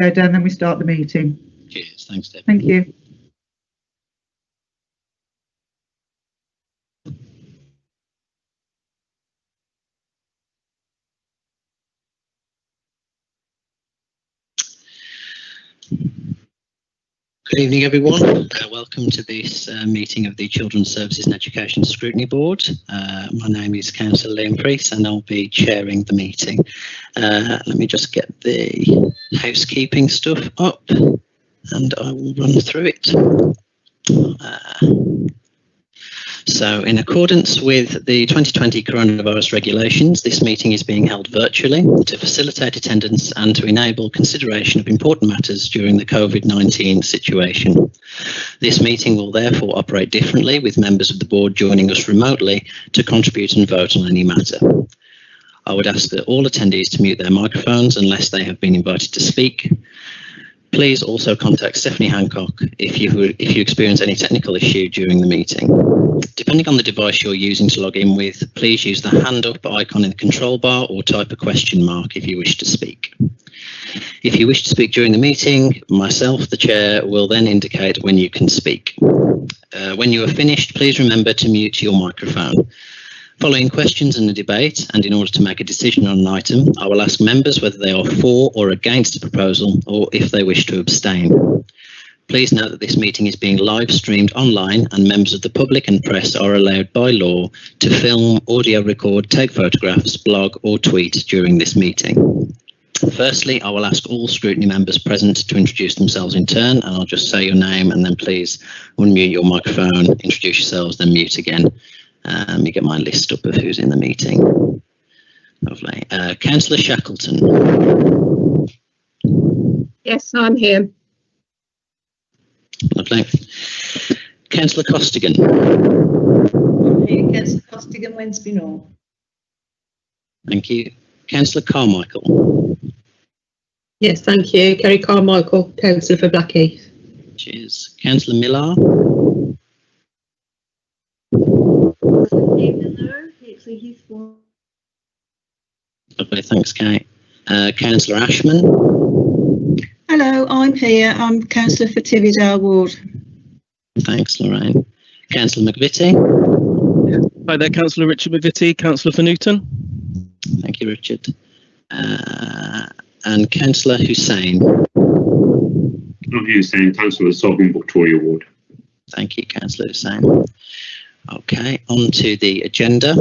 and then we start the meeting. Cheers. Thanks, Deb. Thank you. Good evening, everyone. Welcome to this meeting of the Children's Services and Education Scrutiny Board. My name is Councillor Liam Priest and I'll be chairing the meeting. Let me just get the housekeeping stuff up and I will run through it. So in accordance with the 2020 coronavirus regulations, this meeting is being held virtually to facilitate attendance and to enable consideration of important matters during the COVID-19 situation. This meeting will therefore operate differently, with members of the board joining us remotely to contribute and vote on any matter. I would ask that all attendees to mute their microphones unless they have been invited to speak. Please also contact Stephanie Hancock if you experience any technical issue during the meeting. Depending on the device you're using to log in with, please use the hand up icon in the control bar or type a question mark if you wish to speak. If you wish to speak during the meeting, myself, the chair, will then indicate when you can speak. When you are finished, please remember to mute your microphone. Following questions and the debate, and in order to make a decision on an item, I will ask members whether they are for or against the proposal or if they wish to abstain. Please note that this meeting is being live streamed online and members of the public and press are allowed by law to film, audio record, take photographs, blog or tweet during this meeting. Firstly, I will ask all scrutiny members present to introduce themselves in turn, and I'll just say your name and then please unmute your microphone, introduce yourselves, then mute again. Let me get my list up of who's in the meeting. Lovely. Councillor Shackleton. Yes, I'm here. Lovely. Councillor Costigan. Hey, Councillor Costigan, Wednesday North. Thank you. Councillor Carmichael. Yes, thank you. Kerry Carmichael, Councillor for Blackheath. Cheers. Councillor Millar. Lovely, thanks, Kate. Councillor Ashman. Hello, I'm here. I'm Councillor for Tividale Ward. Thanks, Lorraine. Councillor McVitie. Hi there, Councillor Richard McVitie, Councillor for Newton. Thank you, Richard. And Councillor Hussain. I'm Hussain, Councillor for Sovereign Victoria Ward. Thank you, Councillor Hussain. Okay, on to the agenda.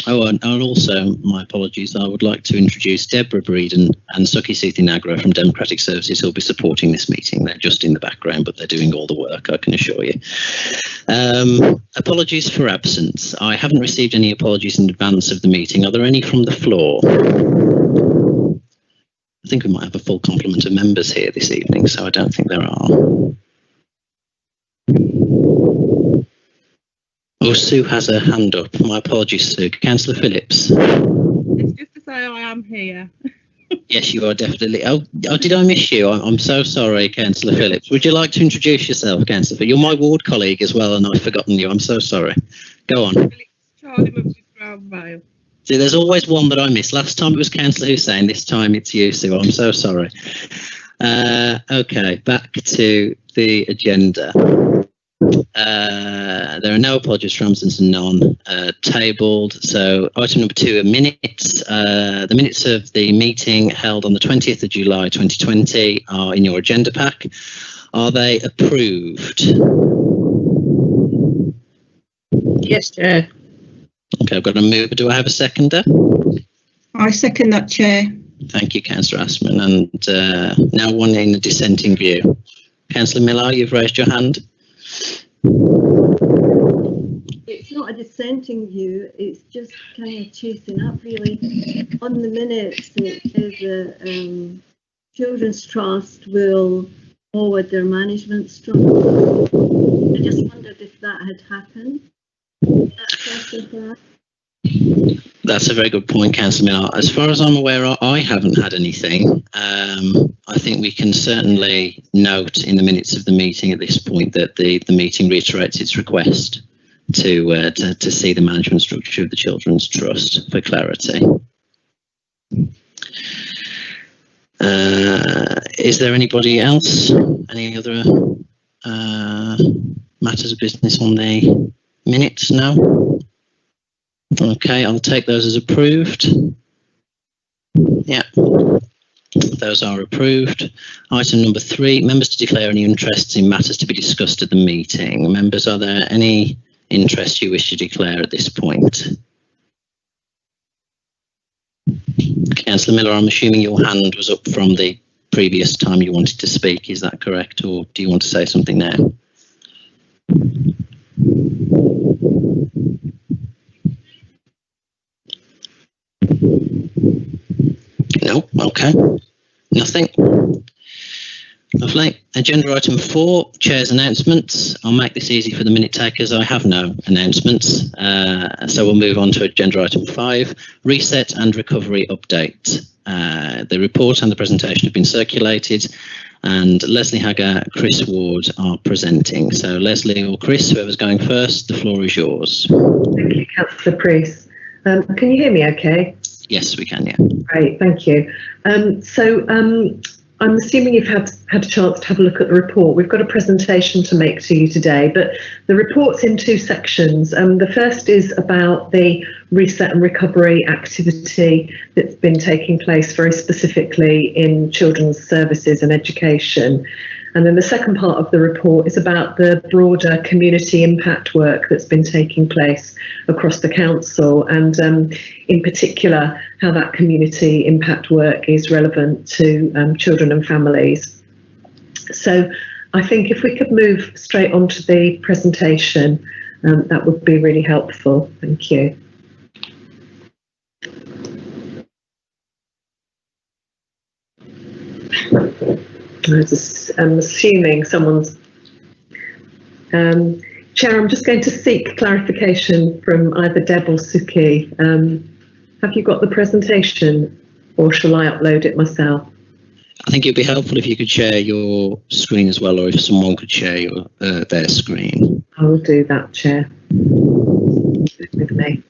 Oh, and also, my apologies, I would like to introduce Deborah Breeden and Suki Sethi-Nagra from Democratic Services, who'll be supporting this meeting. They're just in the background, but they're doing all the work, I can assure you. Apologies for absence. I haven't received any apologies in advance of the meeting. Are there any from the floor? I think we might have a full complement of members here this evening, so I don't think there are. Oh, Sue has her hand up. My apologies, Sue. Councillor Phillips. It's just to say I am here. Yes, you are definitely. Oh, did I miss you? I'm so sorry, Councillor Phillips. Would you like to introduce yourself, Councillor Phillips? You're my ward colleague as well, and I've forgotten you. I'm so sorry. Go on. Charlie McBrown Vale. See, there's always one that I miss. Last time it was Councillor Hussain. This time it's you, Sue. I'm so sorry. Okay, back to the agenda. There are no apologies for absence and none tabled. So item number 2 are minutes. The minutes of the meeting held on the 20th of July 2020 are in your agenda pack. Are they approved? Yes, Chair. Okay, I've got a mover. Do I have a seconder? I second that, Chair. Thank you, Councillor Assman. And now one in a dissenting view. Councillor Millar, you've raised your hand. It's not a dissenting view, it's just kind of chasing up really. On the minutes, it is a Children's Trust will forward their management structure. I just wondered if that had happened. That's a very good point, Councillor Millar. As far as I'm aware, I haven't had anything. I think we can certainly note in the minutes of the meeting at this point that the meeting reiterates its request to see the management structure of the Children's Trust for clarity. Is there anybody else? Any other matters of business on the minutes now? Okay, I'll take those as approved. Yeah, those are approved. Item number 3, members to declare any interests in matters to be discussed at the meeting. Members, are there any interests you wish to declare at this point? Councillor Miller, I'm assuming your hand was up from the previous time you wanted to speak. Is that correct, or do you want to say something now? No, okay, nothing. Lovely. Agenda item 4, Chair's announcements. I'll make this easy for the minute takers. I have no announcements. So we'll move on to agenda item 5, reset and recovery update. The report and the presentation have been circulated, and Leslie Hagger, Chris Ward are presenting. So Leslie or Chris, whoever's going first, the floor is yours. Thank you, Councillor Priest. Can you hear me okay? Yes, we can, yeah. Great, thank you. I'm assuming you've had a chance to have a look at the report. We've got a presentation to make to you today, but the report's in 2 sections. The first is about the reset and recovery activity that's been taking place very specifically in children's services and education. And then the second part of the report is about the broader community impact work that's been taking place across the council, and in particular how that community impact work is relevant to children and families. So I think if we could move straight on to the presentation, that would be really helpful. Thank you. I'm assuming someone's... Chair, I'm just going to seek clarification from either Deb or Suki. Have you got the presentation, or shall I upload it myself? I think it'd be helpful if you could share your screen as well, or if someone could share their screen. I will do that, Chair. With me.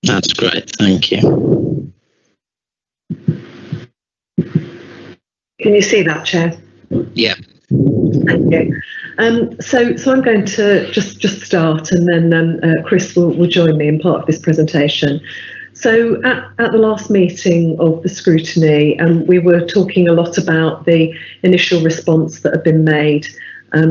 That's great, thank you. Can you see that, Chair? Yeah. Thank you. So I'm going to just start, and then Chris will join me in part of this presentation. So at the last meeting of the Scrutiny, we were talking a lot about the initial response that had been made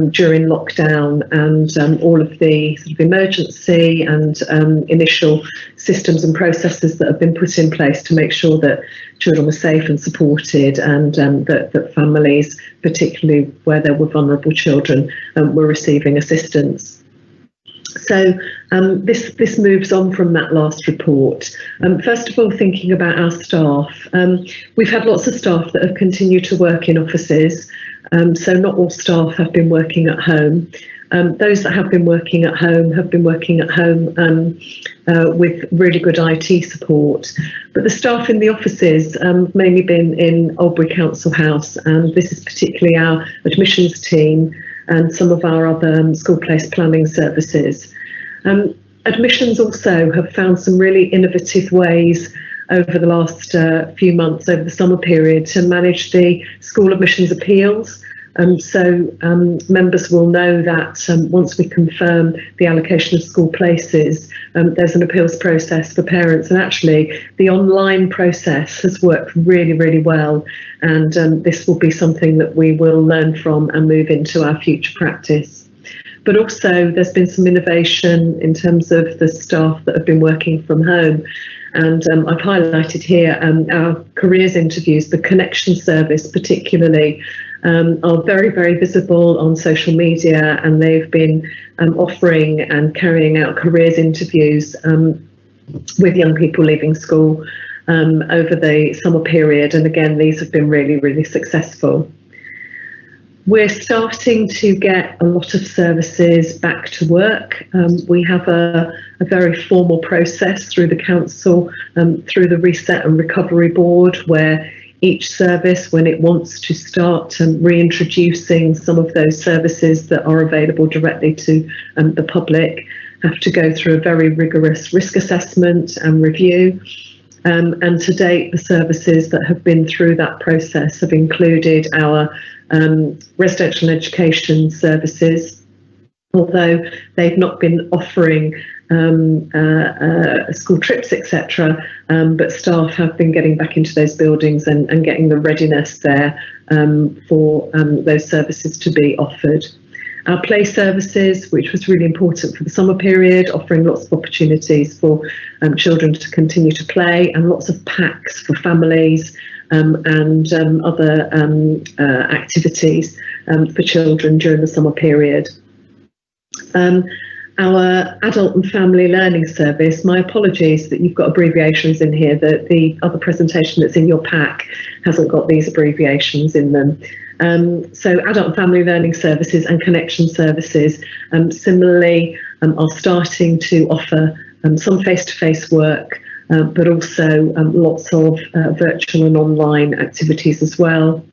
during lockdown, and all of the sort of emergency and initial systems and processes that have been put in place to make sure that children were safe and supported, and that families, particularly where there were vulnerable children, were receiving assistance. So this moves on from that last report. First of all, thinking about our staff, we've had lots of staff that have continued to work in offices. So not all staff have been working at home. Those that have been working at home have been working at home with really good IT support. But the staff in the offices have mainly been in Albury Council House, and this is particularly our admissions team and some of our other school place planning services. Admissions also have found some really innovative ways over the last few months, over the summer period, to manage the school admissions appeals. So members will know that once we confirm the allocation of school places, there's an appeals process for parents, and actually the online process has worked really, really well, and this will be something that we will learn from and move into our future practice. But also there's been some innovation in terms of the staff that have been working from home. And I've highlighted here our careers interviews, the connection service particularly, are very, very visible on social media, and they've been offering and carrying out careers interviews with young people leaving school over the summer period. And again, these have been really, really successful. We're starting to get a lot of services back to work. We have a very formal process through the council, through the Reset and Recovery Board, where each service, when it wants to start reintroducing some of those services that are available directly to the public, have to go through a very rigorous risk assessment and review. And to date, the services that have been through that process have included our residential education services, although they've not been offering school trips, etc. But staff have been getting back into those buildings and getting the readiness there for those services to be offered. Our play services, which was really important for the summer period, offering lots of opportunities for children to continue to play, and lots of packs for families and other activities for children during the summer period. Our adult and family learning service, my apologies that you've got abbreviations in here, that the other presentation that's in your pack hasn't got these abbreviations in them. So adult and family learning services and connection services similarly are starting to offer some face-to-face work, but also lots of virtual and online activities as well.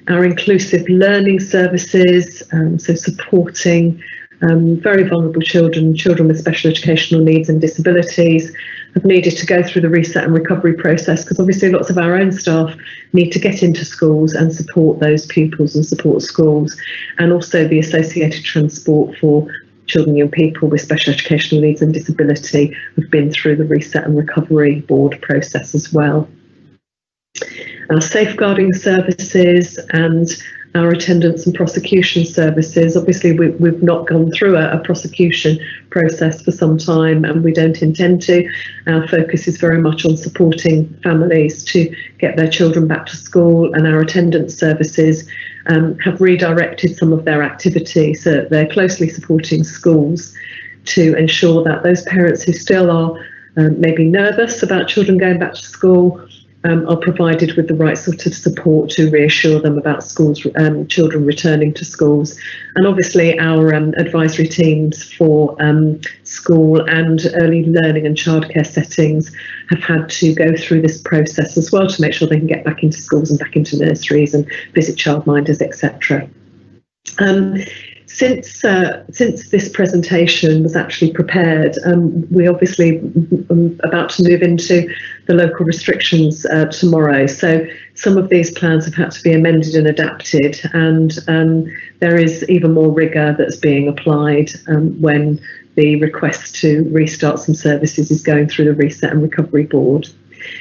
Our inclusive learning services, so supporting very vulnerable children, children with special educational needs and disabilities, have needed to go through the reset and recovery process, because obviously lots of our own staff need to get into schools and support those pupils and support schools, and also the associated transport for children and young people with special educational needs and disability have been through the reset and recovery board process as well. Our safeguarding services and our attendance and prosecution services, obviously we've not gone through a prosecution process for some time, and we don't intend to. Our focus is very much on supporting families to get their children back to school, and our attendance services have redirected some of their activity, so they're closely supporting schools to ensure that those parents who still are maybe nervous about children going back to school are provided with the right sort of support to reassure them about schools, children returning to schools. And obviously our advisory teams for school and early learning and childcare settings have had to go through this process as well to make sure they can get back into schools and back into nurseries and visit childminders, etc. Since this presentation was actually prepared, we obviously about to move into the local restrictions tomorrow. So some of these plans have had to be amended and adapted, and there is even more rigour that's being applied when the request to restart some services is going through the Reset and Recovery Board.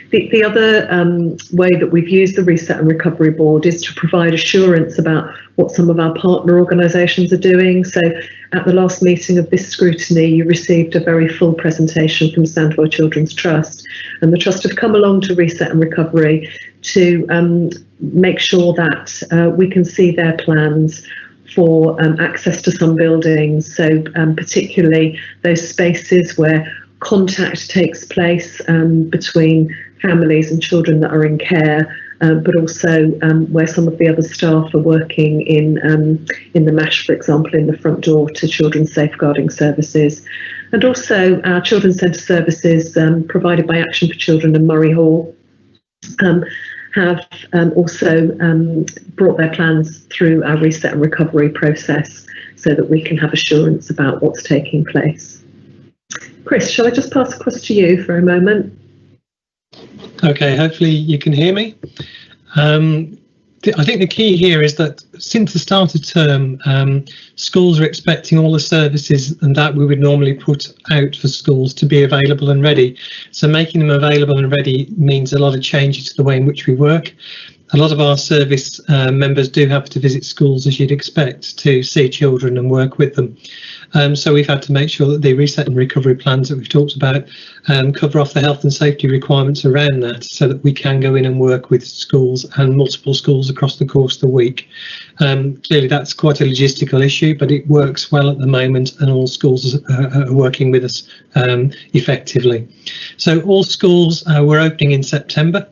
The other way that we've used the Reset and Recovery Board is to provide assurance about what some of our partner organisations are doing. So at the last meeting of this scrutiny, you received a very full presentation from Sandwell Children's Trust, and the Trust have come along to Reset and Recovery to make sure that we can see their plans for access to some buildings, so particularly those spaces where contact takes place between families and children that are in care, but also where some of the other staff are working in the MASH, for example, in the front door to children's safeguarding services. And also our children's centre services provided by Action for Children and Murray Hall have also brought their plans through our reset and recovery process so that we can have assurance about what's taking place. Chris, shall I just pass across to you for a moment? Okay, hopefully you can hear me. I think the key here is that since the start of term, schools are expecting all the services and that we would normally put out for schools to be available and ready. So making them available and ready means a lot of changes to the way in which we work. A lot of our service members do have to visit schools, as you'd expect, to see children and work with them. So we've had to make sure that the reset and recovery plans that we've talked about cover off the health and safety requirements around that, so that we can go in and work with schools and multiple schools across the course of the week. Clearly that's quite a logistical issue, but it works well at the moment, and all schools are working with us effectively. So all schools were opening in September.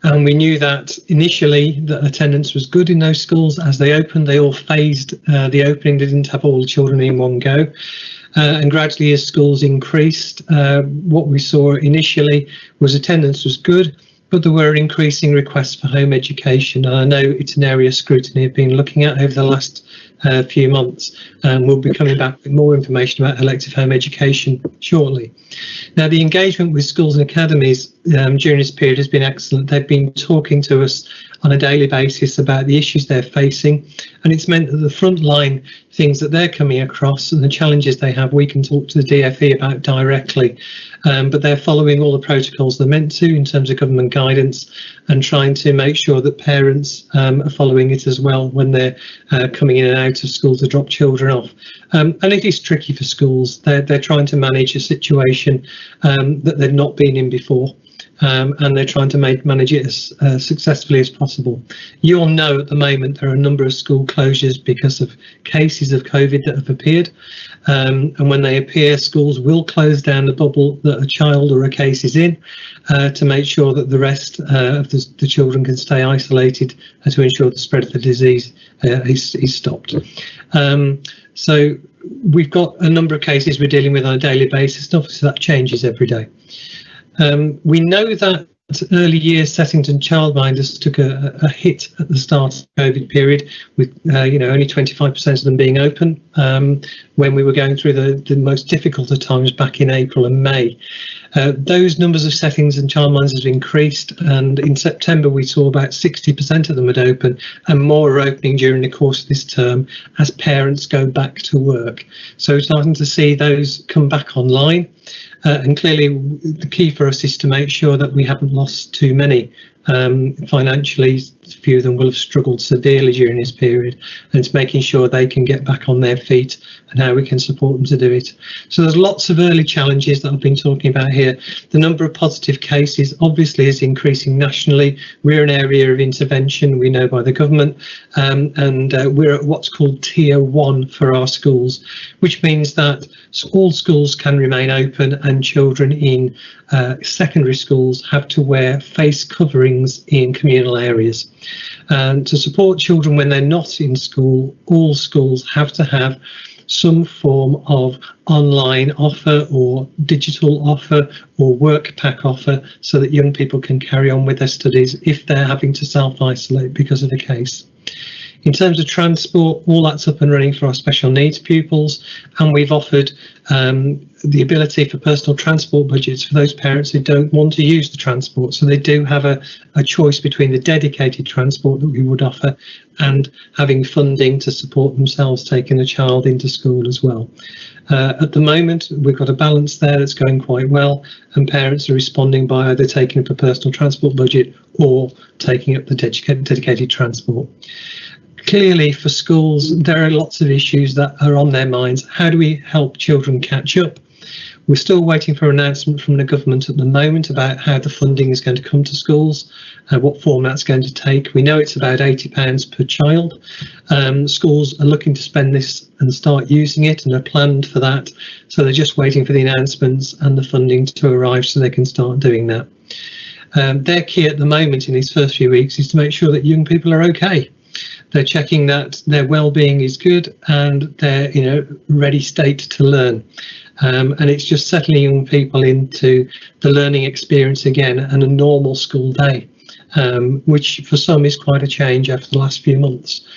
And we knew that initially that attendance was good in those schools. As they opened, they all phased the opening. They didn't have all the children in one go. And gradually as schools increased, what we saw initially was attendance was good. but there were increasing requests for home education. And I know it's an area Scrutiny have been looking at over the last few months, and we'll be coming back with more information about elective home education shortly. Now, the engagement with schools and academies during this period has been excellent. They've been talking to us on a daily basis about the issues they're facing, and it's meant that the frontline things that they're coming across and the challenges they have, we can talk to the DFE about directly, but they're following all the protocols they're meant to in terms of government guidance and trying to make sure that parents are following it as well when they're coming in and out of school to drop children off. And it is tricky for schools. They're trying to manage a situation that they've not been in before. And they're trying to manage it as successfully as possible. You all know at the moment there are a number of school closures because of cases of COVID that have appeared. And when they appear, schools will close down the bubble that a child or a case is in to make sure that the rest of the children can stay isolated and to ensure the spread of the disease is stopped. So we've got a number of cases we're dealing with on a daily basis, and obviously that changes every day. We know that early years settings and childminders took a hit at the start of the COVID period, with only 25% of them being open when we were going through the most difficult of times back in April and May. Those numbers of settings and childminders have increased, and in September we saw about 60% of them had opened, and more are opening during the course of this term as parents go back to work. So we're starting to see those come back online. And clearly the key for us is to make sure that we haven't lost too many. Financially, a few of them will have struggled severely during this period, and it's making sure they can get back on their feet and how we can support them to do it. So there's lots of early challenges that I've been talking about here. The number of positive cases obviously is increasing nationally. We're an area of intervention, we know, by the government, and we're at what's called Tier 1 for our schools, which means that all schools can remain open and children in secondary schools have to wear face coverings in communal areas. And to support children when they're not in school, all schools have to have some form of online offer or digital offer or work pack offer so that young people can carry on with their studies if they're having to self-isolate because of the case. In terms of transport, all that's up and running for our special needs pupils, and we've offered the ability for personal transport budgets for those parents who don't want to use the transport. So they do have a choice between the dedicated transport that we would offer and having funding to support themselves taking the child into school as well. At the moment, we've got a balance there that's going quite well, and parents are responding by either taking up a personal transport budget or taking up the dedicated transport. Clearly, for schools, there are lots of issues that are on their minds. How do we help children catch up? We're still waiting for an announcement from the government at the moment about how the funding is going to come to schools, what form that's going to take. We know it's about £80 per child. Schools are looking to spend this and start using it, and are planned for that. So they're just waiting for the announcements and the funding to arrive so they can start doing that. Their key at the moment in these first few weeks is to make sure that young people are okay. They're checking that their well-being is good and they're in a ready state to learn. And it's just settling young people into the learning experience again and a normal school day, which for some is quite a change after the last few months.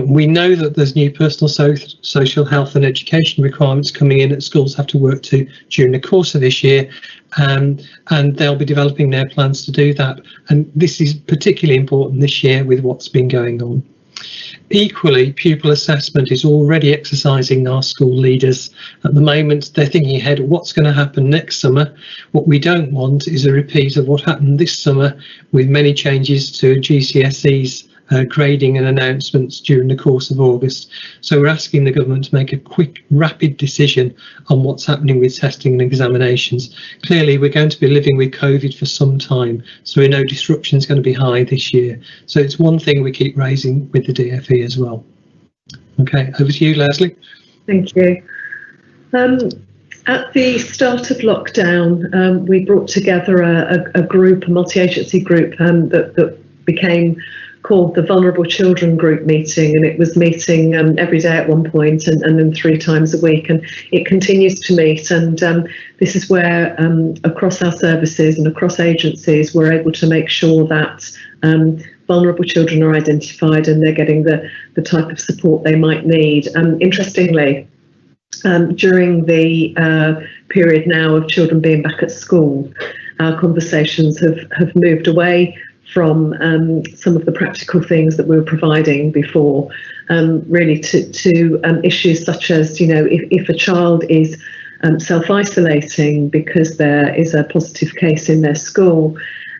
We know that there's new personal social health and education requirements coming in that schools have to work to during the course of this year, and they'll be developing their plans to do that. And this is particularly important this year with what's been going on. Equally, pupil assessment is already exercising our school leaders. At the moment, they're thinking ahead, what's going to happen next summer? What we don't want is a repeat of what happened this summer with many changes to GCSEs, grading and announcements during the course of August. So we're asking the government to make a quick, rapid decision on what's happening with testing and examinations. Clearly, we're going to be living with COVID for some time, so we know disruption is going to be high this year. So it's one thing we keep raising with the DFE as well. Okay, over to you, Leslie. Thank you. At the start of lockdown, we brought together a group, a multi-agency group that became called the Vulnerable Children Group meeting, and it was meeting every day at one point and then 3 times a week, and it continues to meet. And this is where across our services and across agencies we're able to make sure that vulnerable children are identified and they're getting the type of support they might need. Interestingly, during the period now of children being back at school, our conversations have moved away from some of the practical things that we were providing before, really to issues such as, if a child is self-isolating because there is a positive case in their school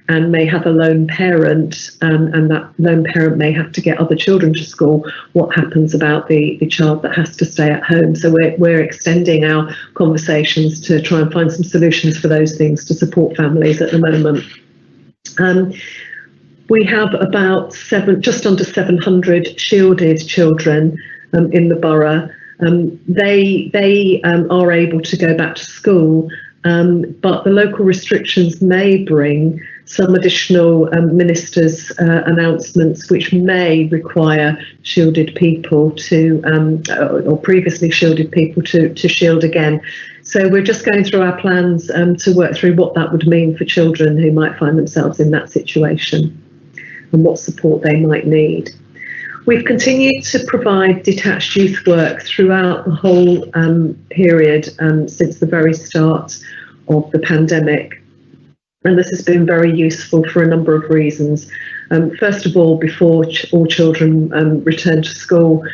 and may have a lone parent, and that lone parent may have to get other children to school, what happens about the child that has to stay at home? So we're extending our conversations to try and find some solutions for those things to support families at the moment. We have about just under 700 shielded children in the borough. They are able to go back to school, but the local restrictions may bring some additional ministers' announcements which may require shielded people to, or previously shielded people to shield again. So we're just going through our plans to work through what that would mean for children who might find themselves in that situation and what support they might need. We've continued to provide detached youth work throughout the whole period since the very start of the pandemic. And this has been very useful for a number of reasons. First of all, before all children return to school,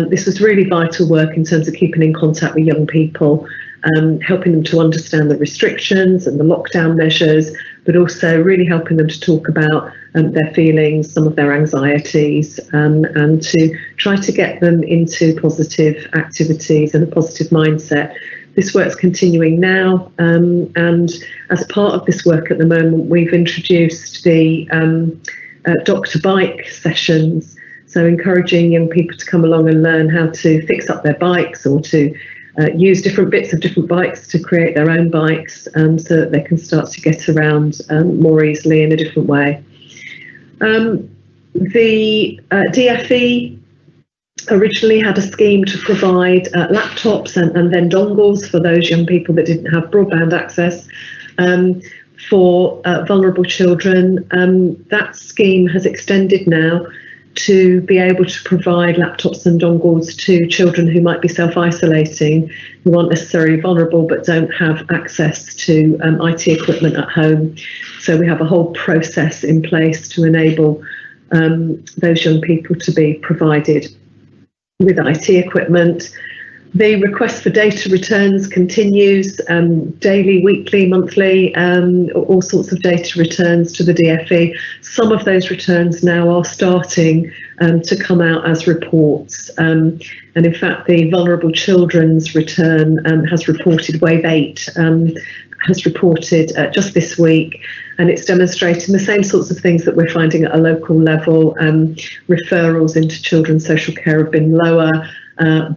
this was really vital work in terms of keeping in contact with young people, helping them to understand the restrictions and the lockdown measures, but also really helping them to talk about their feelings, some of their anxieties, and to try to get them into positive activities and a positive mindset. This work's continuing now, and as part of this work at the moment, we've introduced the Dr. Bike sessions, so encouraging young people to come along and learn how to fix up their bikes or to use different bits of different bikes to create their own bikes, so that they can start to get around more easily in a different way. The DFE originally had a scheme to provide laptops and then dongles for those young people that didn't have broadband access for vulnerable children. That scheme has extended now to be able to provide laptops and dongles to children who might be self-isolating, who aren't necessarily vulnerable but don't have access to IT equipment at home. So we have a whole process in place to enable those young people to be provided with IT equipment. The request for data returns continues, daily, weekly, monthly, all sorts of data returns to the DFE. Some of those returns now are starting to come out as reports. And in fact, the Vulnerable Children's Return has reported, Wave 8 has reported just this week, and it's demonstrating the same sorts of things that we're finding at a local level. Referrals into children's social care have been lower,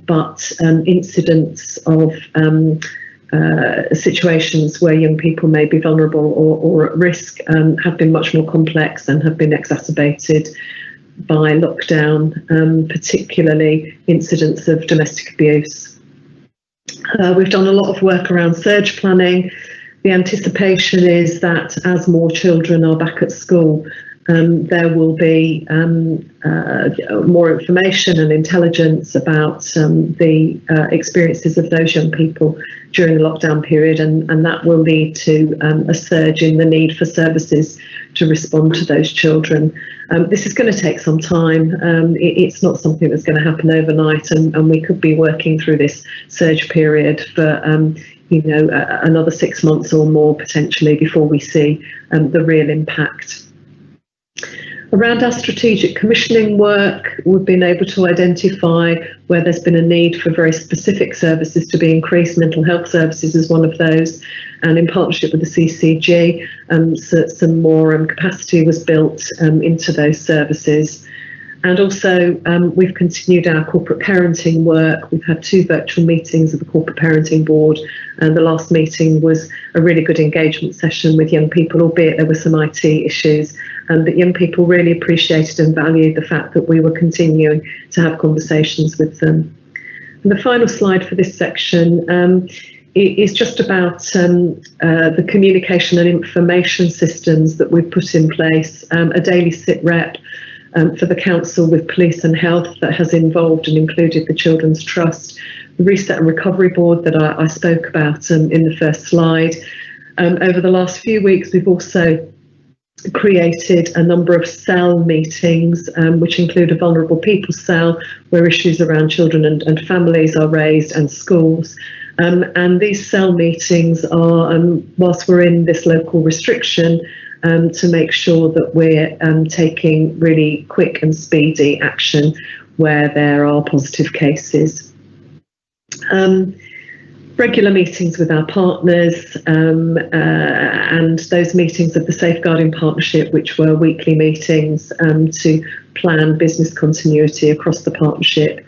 but incidents of situations where young people may be vulnerable or at risk have been much more complex and have been exacerbated by lockdown, particularly incidents of domestic abuse. We've done a lot of work around surge planning. The anticipation is that as more children are back at school, there will be more information and intelligence about the experiences of those young people during the lockdown period, and that will lead to a surge in the need for services to respond to those children. This is going to take some time. It's not something that's going to happen overnight, and we could be working through this surge period for another 6 months or more potentially before we see the real impact. Around our strategic commissioning work, we've been able to identify where there's been a need for very specific services to be increased. Mental health services is one of those, and in partnership with the CCG, some more capacity was built into those services. And also, we've continued our corporate parenting work. We've had 2 virtual meetings of the Corporate Parenting Board, and the last meeting was a really good engagement session with young people, albeit there were some IT issues, and that young people really appreciated and valued the fact that we were continuing to have conversations with them. And the final slide for this section is just about the communication and information systems that we've put in place, a daily sit rep for the council with police and health that has involved and included the Children's Trust, the Reset and Recovery Board that I spoke about in the first slide. Over the last few weeks, we've also created a number of cell meetings, which include a vulnerable people cell, where issues around children and families are raised, and schools. And these cell meetings are, whilst we're in this local restriction, to make sure that we're taking really quick and speedy action where there are positive cases. Regular meetings with our partners, and those meetings of the Safeguarding Partnership, which were weekly meetings to plan business continuity across the partnership.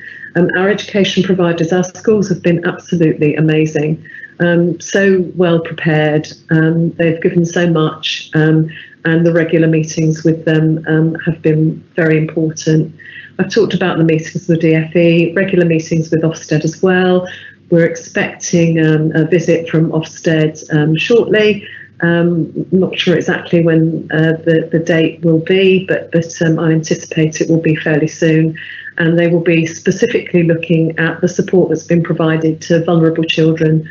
Our education providers, our schools have been absolutely amazing, so well prepared. They've given so much, and the regular meetings with them have been very important. I've talked about the meetings with DFE, regular meetings with Ofsted as well. We're expecting a visit from Ofsted shortly. Not sure exactly when the date will be, but I anticipate it will be fairly soon. And they will be specifically looking at the support that's been provided to vulnerable children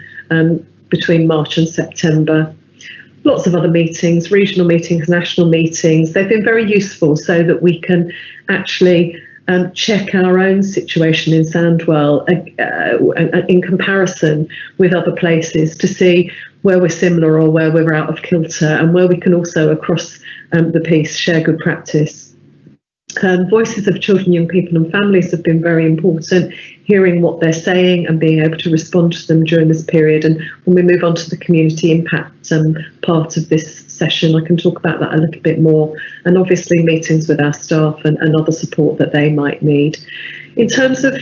between March and September. Lots of other meetings, regional meetings, national meetings. They've been very useful so that we can actually check our own situation in Sandwell in comparison with other places to see where we're similar or where we're out of kilter, and where we can also, across the piece, share good practice. Voices of children, young people and families have been very important, hearing what they're saying and being able to respond to them during this period. And when we move on to the community impact part of this session, I can talk about that a little bit more, and obviously meetings with our staff and other support that they might need. In terms of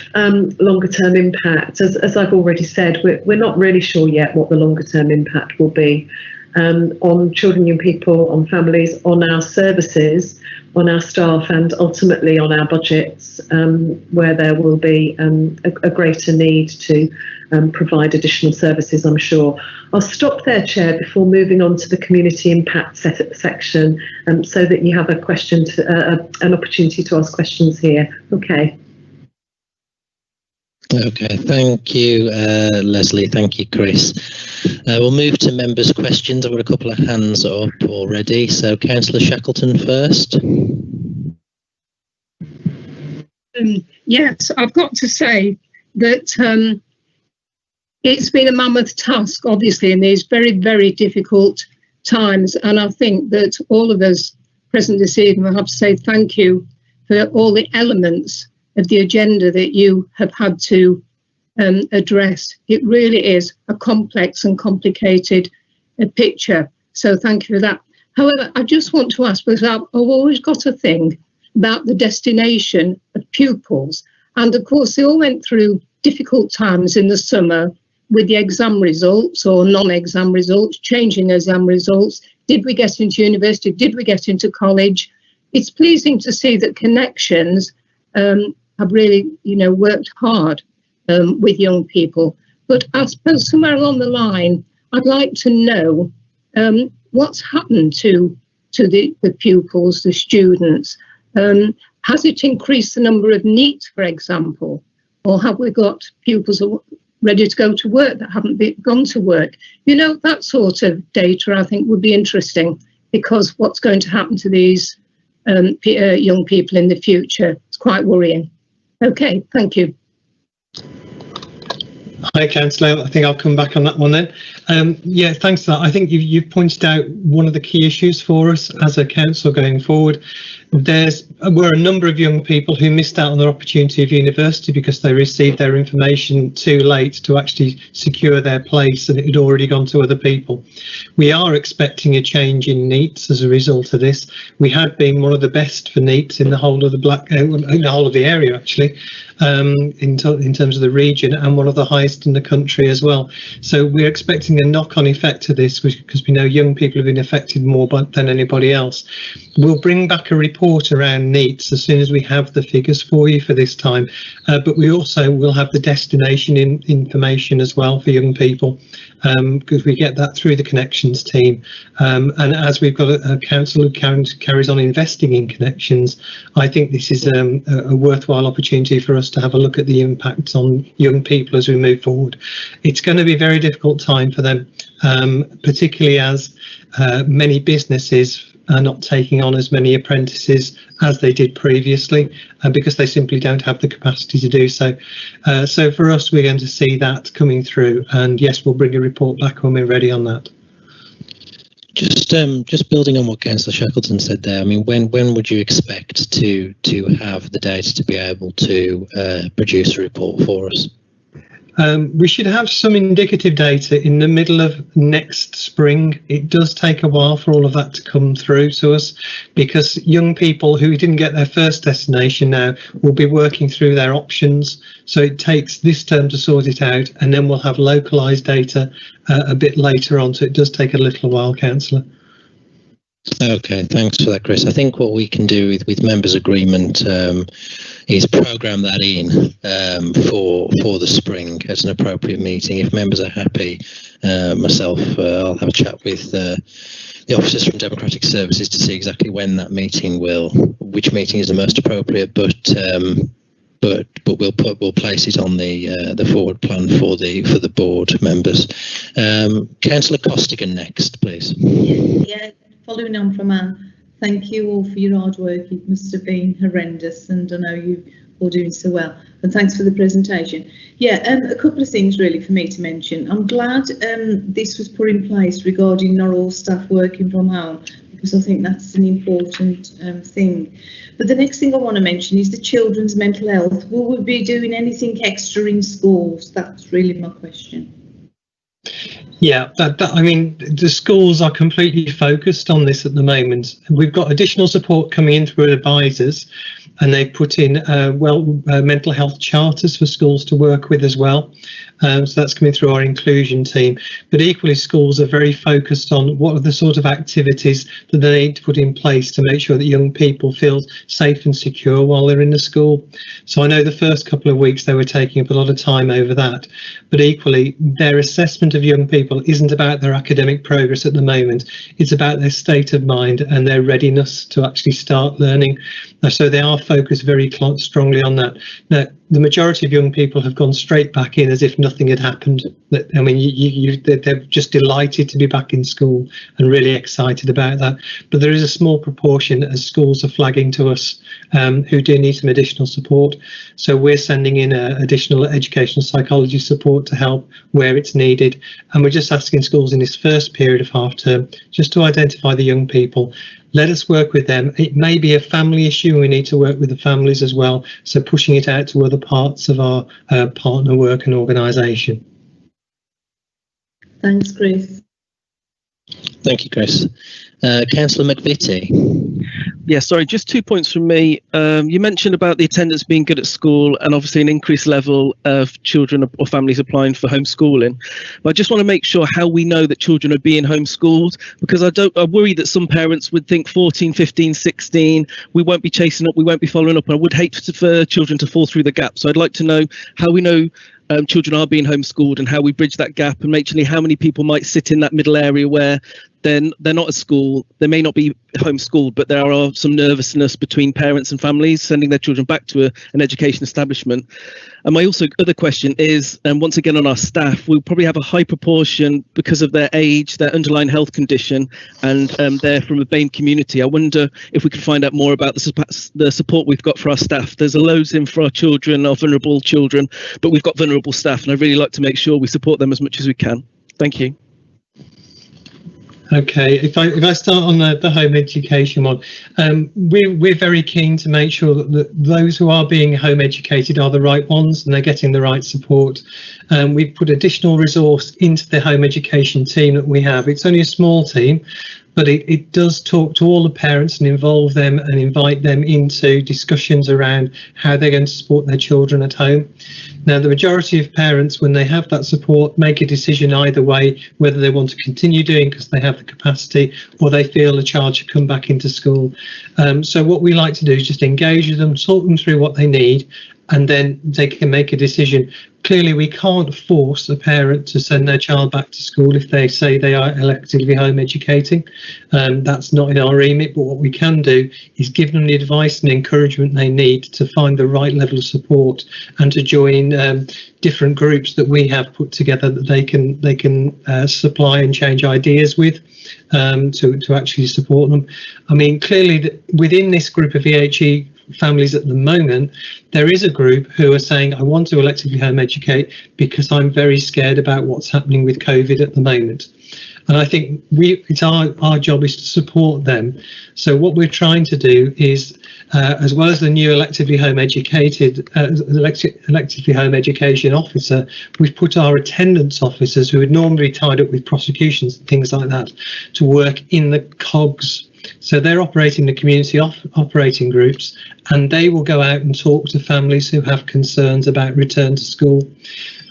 longer term impact, as I've already said, we're not really sure yet what the longer term impact will be on children, young people, on families, on our services, on our staff, and ultimately on our budgets, where there will be a greater need to provide additional services, I'm sure. I'll stop there, Chair, before moving on to the community impact section, so that you have an opportunity to ask questions here. Okay. Okay, thank you, Leslie. Thank you, Chris. We'll move to members' questions. I've got a couple of hands up already. So, Councillor Shackleton first. Yes, I've got to say that it's been a mammoth task, obviously, in these very, very difficult times. And I think that all of us present this evening will have to say thank you for all the elements of the agenda that you have had to address. It really is a complex and complicated picture. So thank you for that. However, I just want to ask, because I've always got a thing about the destination of pupils. And of course, they all went through difficult times in the summer with the exam results or non-exam results, changing exam results. Did we get into university? Did we get into college? It's pleasing to see that Connections have really, worked hard with young people. But I suppose somewhere along the line, I'd like to know what's happened to the pupils, the students. Has it increased the number of NEET, for example? Or have we got pupils ready to go to work that haven't gone to work? That sort of data I think would be interesting, because what's going to happen to these young people in the future is quite worrying. Okay, thank you. Hi, Councillor. I think I'll come back on that one then. Yeah, thanks for that. I think you've pointed out one of the key issues for us as a council going forward. There were a number of young people who missed out on their opportunity of university because they received their information too late to actually secure their place, and it had already gone to other people. We are expecting a change in NEETs as a result of this. We had been one of the best for NEETs in the whole of the area, actually, in terms of the region, and one of the highest highest in the country as well. So we're expecting a knock-on effect to this, because we know young people have been affected more than anybody else. We'll bring back a report around NEETs as soon as we have the figures for you for this time, but we also will have the destination information as well for young people, because we get that through the connections team. And as we've got a council who carries on investing in connections, I think this is a worthwhile opportunity for us to have a look at the impact on young people as we move forward. It's going to be a very difficult time for them, particularly as many businesses are not taking on as many apprentices as they did previously, because they simply don't have the capacity to do so. So for us, we're going to see that coming through, and yes, we'll bring a report back when we're ready on that. Just building on what Councillor Shackleton said there, I mean, when would you expect to have the data to be able to produce a report for us? We should have some indicative data in the middle of next spring. It does take a while for all of that to come through to us, because young people who didn't get their first destination now will be working through their options. So it takes this term to sort it out, and then we'll have localised data a bit later on. So it does take a little while, Councillor. Okay, thanks for that, Chris. I think what we can do with members' agreement is programme that in for the spring at an appropriate meeting. If members are happy, myself, I'll have a chat with the officers from Democratic Services to see exactly when that meeting which meeting is the most appropriate. But we'll place it on the forward plan for the board members. Councillor Costigan next, please. Yeah. Following on from Anne, thank you all for your hard work. It must have been horrendous, and I know you all doing so well. And thanks for the presentation. Yeah, a couple of things really for me to mention. I'm glad this was put in place regarding not all staff working from home, because I think that's an important thing. But the next thing I want to mention is the children's mental health. Will we be doing anything extra in schools? That's really my question. Yeah, I mean, the schools are completely focused on this at the moment. We've got additional support coming in through advisors, and they've put in mental health charters for schools to work with as well. So that's coming through our inclusion team. But equally, schools are very focused on what are the sort of activities that they need to put in place to make sure that young people feel safe and secure while they're in the school. So I know the first couple of weeks they were taking up a lot of time over that. But equally, their assessment of young people isn't about their academic progress at the moment. It's about their state of mind and their readiness to actually start learning. So they are focused very strongly on that. Now, the majority of young people have gone straight back in as if nothing had happened. I mean, they're just delighted to be back in school and really excited about that. But there is a small proportion, as schools are flagging to us, who do need some additional support. So we're sending in additional educational psychology support to help where it's needed. And we're just asking schools in this first period of half term just to identify the young people. Let us work with them. It may be a family issue, and we need to work with the families as well. So pushing it out to other parts of our partner work and organisation. Thanks, Chris. Thank you, Chris. Councillor McVitie. Yeah, sorry, just 2 points from me. You mentioned about the attendance being good at school and obviously an increased level of children or families applying for homeschooling. But I just want to make sure how we know that children are being homeschooled, because I worry that some parents would think 14, 15, 16, we won't be chasing up, we won't be following up. And I would hate for children to fall through the gap. So I'd like to know how we know children are being homeschooled and how we bridge that gap, and actually how many people might sit in that middle area where they're not at school, they may not be homeschooled, but there are some nervousness between parents and families sending their children back to an education establishment. And my other question is, and once again on our staff, we'll probably have a high proportion because of their age, their underlying health condition, and they're from a BAME community. I wonder if we could find out more about the support we've got for our staff. There's a loads in for our children, our vulnerable children, but we've got vulnerable staff, and I'd really like to make sure we support them as much as we can. Thank you. Okay, if I start on the home education one, we're very keen to make sure that those who are being home educated are the right ones and they're getting the right support. we've put additional resource into the home education team that we have. It's only a small team, but it does talk to all the parents and involve them and invite them into discussions around how they're going to support their children at home. Now, the majority of parents, when they have that support, make a decision either way, whether they want to continue doing because they have the capacity or they feel the child should come back into school. So what we like to do is just engage with them, talk them through what they need, and then they can make a decision. Clearly, we can't force a parent to send their child back to school if they say they are electively home educating. That's not in our remit, but what we can do is give them the advice and encouragement they need to find the right level of support and to join different groups that we have put together that they can supply and change ideas with to actually support them. I mean, clearly within this group of EHE families at the moment, there is a group who are saying, I want to electively home educate because I'm very scared about what's happening with COVID at the moment. And I think it's our job is to support them. So what we're trying to do is, as well as the new electively home education officer, we've put our attendance officers, who would normally be tied up with prosecutions and things like that, to work in the COGS. So they're operating the community operating groups, and they will go out and talk to families who have concerns about return to school.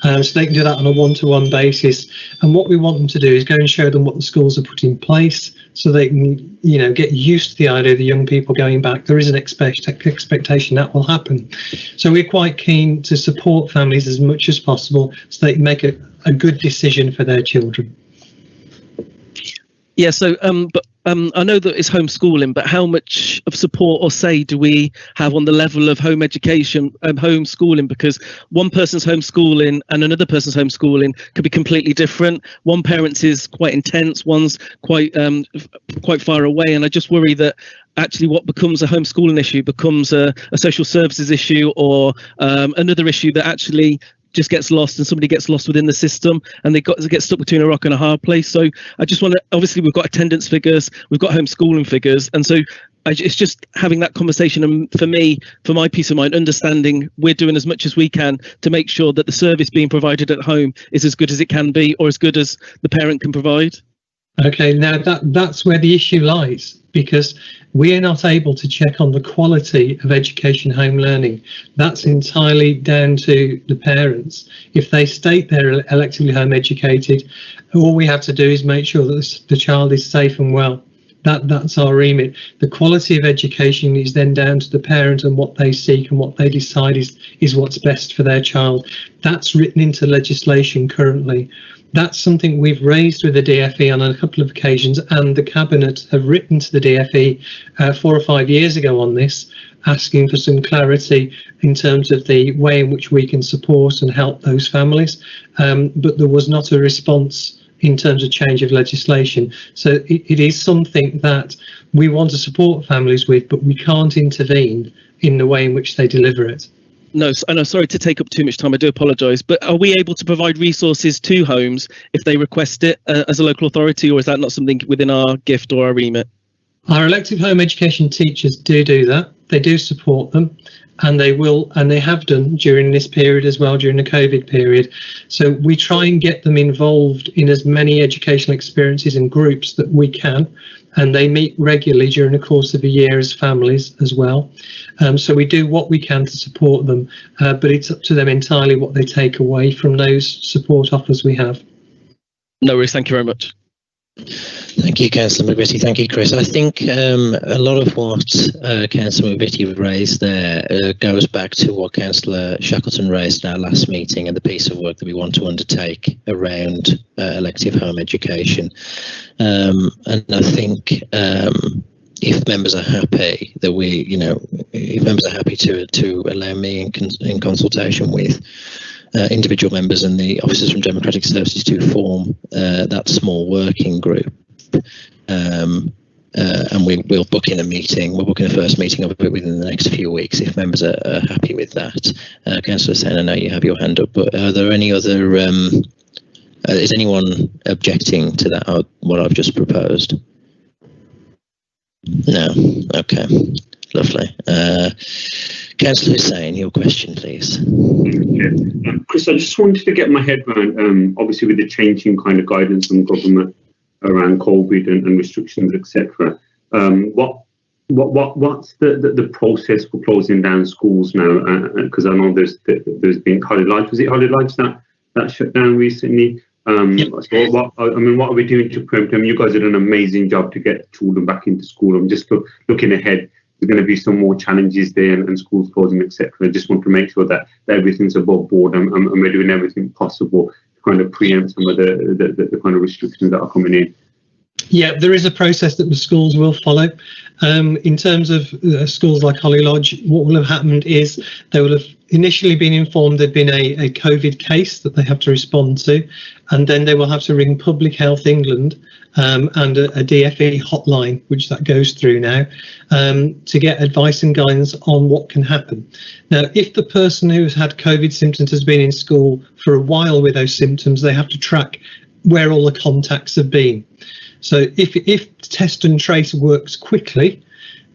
So they can do that on a one-to-one basis. And what we want them to do is go and show them what the schools have put in place so they can, you know, get used to the idea of the young people going back. There is an expectation that will happen. So we're quite keen to support families as much as possible so they can make a good decision for their children. Yeah, so I know that it's homeschooling, but how much of support or say do we have on the level of home education, homeschooling? Because one person's homeschooling and another person's homeschooling could be completely different. One parent's is quite intense, one's quite far away, and I just worry that actually what becomes a homeschooling issue becomes a social services issue or another issue that actually just gets lost and somebody gets lost within the system and they get stuck between a rock and a hard place. So I just want to, obviously we've got attendance figures, we've got homeschooling figures, and so it's just having that conversation, and for me, for my peace of mind, understanding we're doing as much as we can to make sure that the service being provided at home is as good as it can be or as good as the parent can provide. Okay, now that's where the issue lies, because we are not able to check on the quality of education home learning. That's entirely down to the parents. If they state they're electively home educated, all we have to do is make sure that the child is safe and well. That's our remit. The quality of education is then down to the parent and what they seek and what they decide is what's best for their child. That's written into legislation currently. That's something we've raised with the DFE on a couple of occasions, and the Cabinet have written to the DFE 4 or 5 years ago on this, asking for some clarity in terms of the way in which we can support and help those families. But there was not a response in terms of change of legislation. So it is something that we want to support families with, but we can't intervene in the way in which they deliver it. No, and I'm sorry to take up too much time, I do apologise, but are we able to provide resources to homes if they request it as a local authority, or is that not something within our gift or our remit? Our elective home education teachers do that. They do support them, and they will, and they have done during this period as well, during the COVID period. So we try and get them involved in as many educational experiences and groups that we can, and they meet regularly during the course of a year as families as well. So we do what we can to support them, but it's up to them entirely what they take away from those support offers we have. No worries, thank you very much. Thank you, Councillor McVitie. Thank you, Chris. I think a lot of what Councillor McVitie raised there goes back to what Councillor Shackleton raised in our last meeting and the piece of work that we want to undertake around elective home education. And I think if members are happy that if members are happy to allow me in consultation with individual members and the officers from Democratic Services to form that small working group, and we'll book in a meeting. We'll book in a first meeting of it within the next few weeks if members are happy with that. Councillor Sen, I know you have your hand up, but are there any other? Is anyone objecting to that? What I've just proposed? No. Okay. Lovely. Councillor Hussain, your question, please. Chris, I just wanted to get my head around, obviously with the changing kind of guidance from government around COVID and restrictions, etc. What's the process for closing down schools now? Because I know there's been Holly Lights. Was it Holly Lights that shut down recently? So what are we doing to preempt them? You guys did an amazing job to get children back into school. I'm just looking ahead. There's going to be some more challenges there and schools closing, etc. I just want to make sure that everything's above board and we're doing everything possible to kind of preempt some of the kind of restrictions that are coming in. Yeah, there is a process that the schools will follow. In terms of schools like Holly Lodge, what will have happened is they will have initially been informed there'd been a COVID case that they have to respond to, and then they will have to ring Public Health England and a DFE hotline, which that goes through now, to get advice and guidance on what can happen. Now, if the person who's had COVID symptoms has been in school for a while with those symptoms, they have to track where all the contacts have been. So if test and trace works quickly,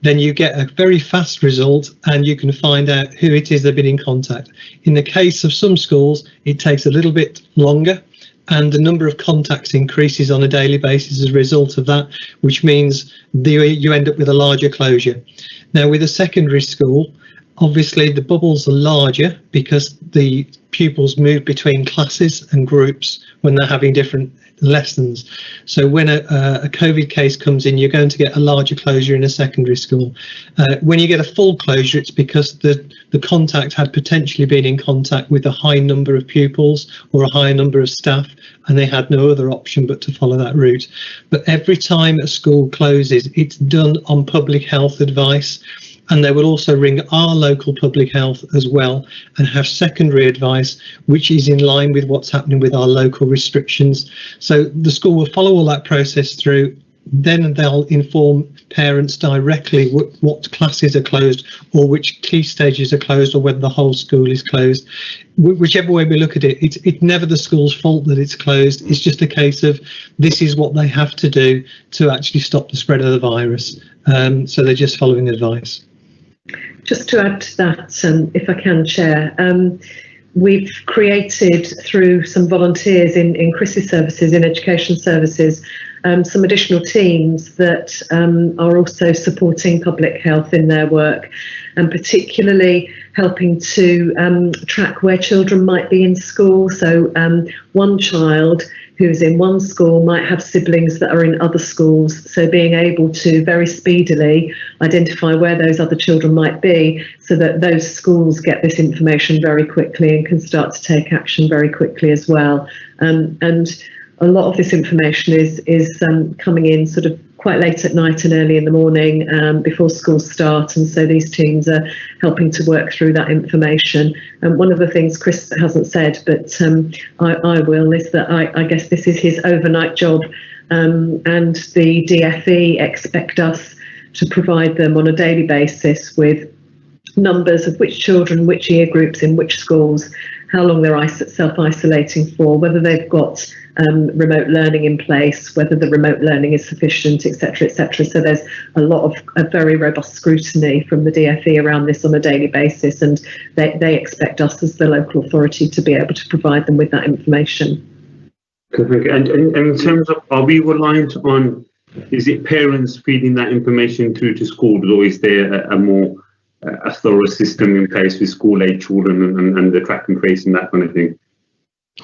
then you get a very fast result and you can find out who it is they've been in contact. In the case of some schools, it takes a little bit longer and the number of contacts increases on a daily basis as a result of that, which means you end up with a larger closure. Now, with a secondary school, obviously the bubbles are larger because the pupils move between classes and groups when they're having different lessons. So when a COVID case comes in, you're going to get a larger closure in a secondary school. When you get a full closure, it's because the contact had potentially been in contact with a high number of pupils or a high number of staff, and they had no other option but to follow that route. But every time a school closes, it's done on public health advice. And they will also ring our local public health as well and have secondary advice, which is in line with what's happening with our local restrictions. So the school will follow all that process through. Then they'll inform parents directly what classes are closed or which key stages are closed or whether the whole school is closed. Whichever way we look at it, it's never the school's fault that it's closed. It's just a case of this is what they have to do to actually stop the spread of the virus. So they're just following advice. Just to add to that, if I can, Chair, we've created through some volunteers in Chris's services, in education services, some additional teams that are also supporting public health in their work, and particularly helping to track where children might be in school. So one child who's in one school might have siblings that are in other schools. So being able to very speedily identify where those other children might be so that those schools get this information very quickly and can start to take action very quickly as well. And a lot of this information is coming in sort of quite late at night and early in the morning before schools start, and so these teams are helping to work through that information. And one of the things Chris hasn't said, but I will, is that I guess this is his overnight job, and the DFE expect us to provide them on a daily basis with numbers of which children, which year groups in which schools, how long they're self-isolating for, whether they've got remote learning in place, whether the remote learning is sufficient, etc., etc. So there's a lot of a very robust scrutiny from the DFE around this on a daily basis, and they expect us as the local authority to be able to provide them with that information. And in terms of, are we reliant on, is it parents feeding that information through to schools, or is there a more thorough system in place with school-age children and the track and trace and that kind of thing?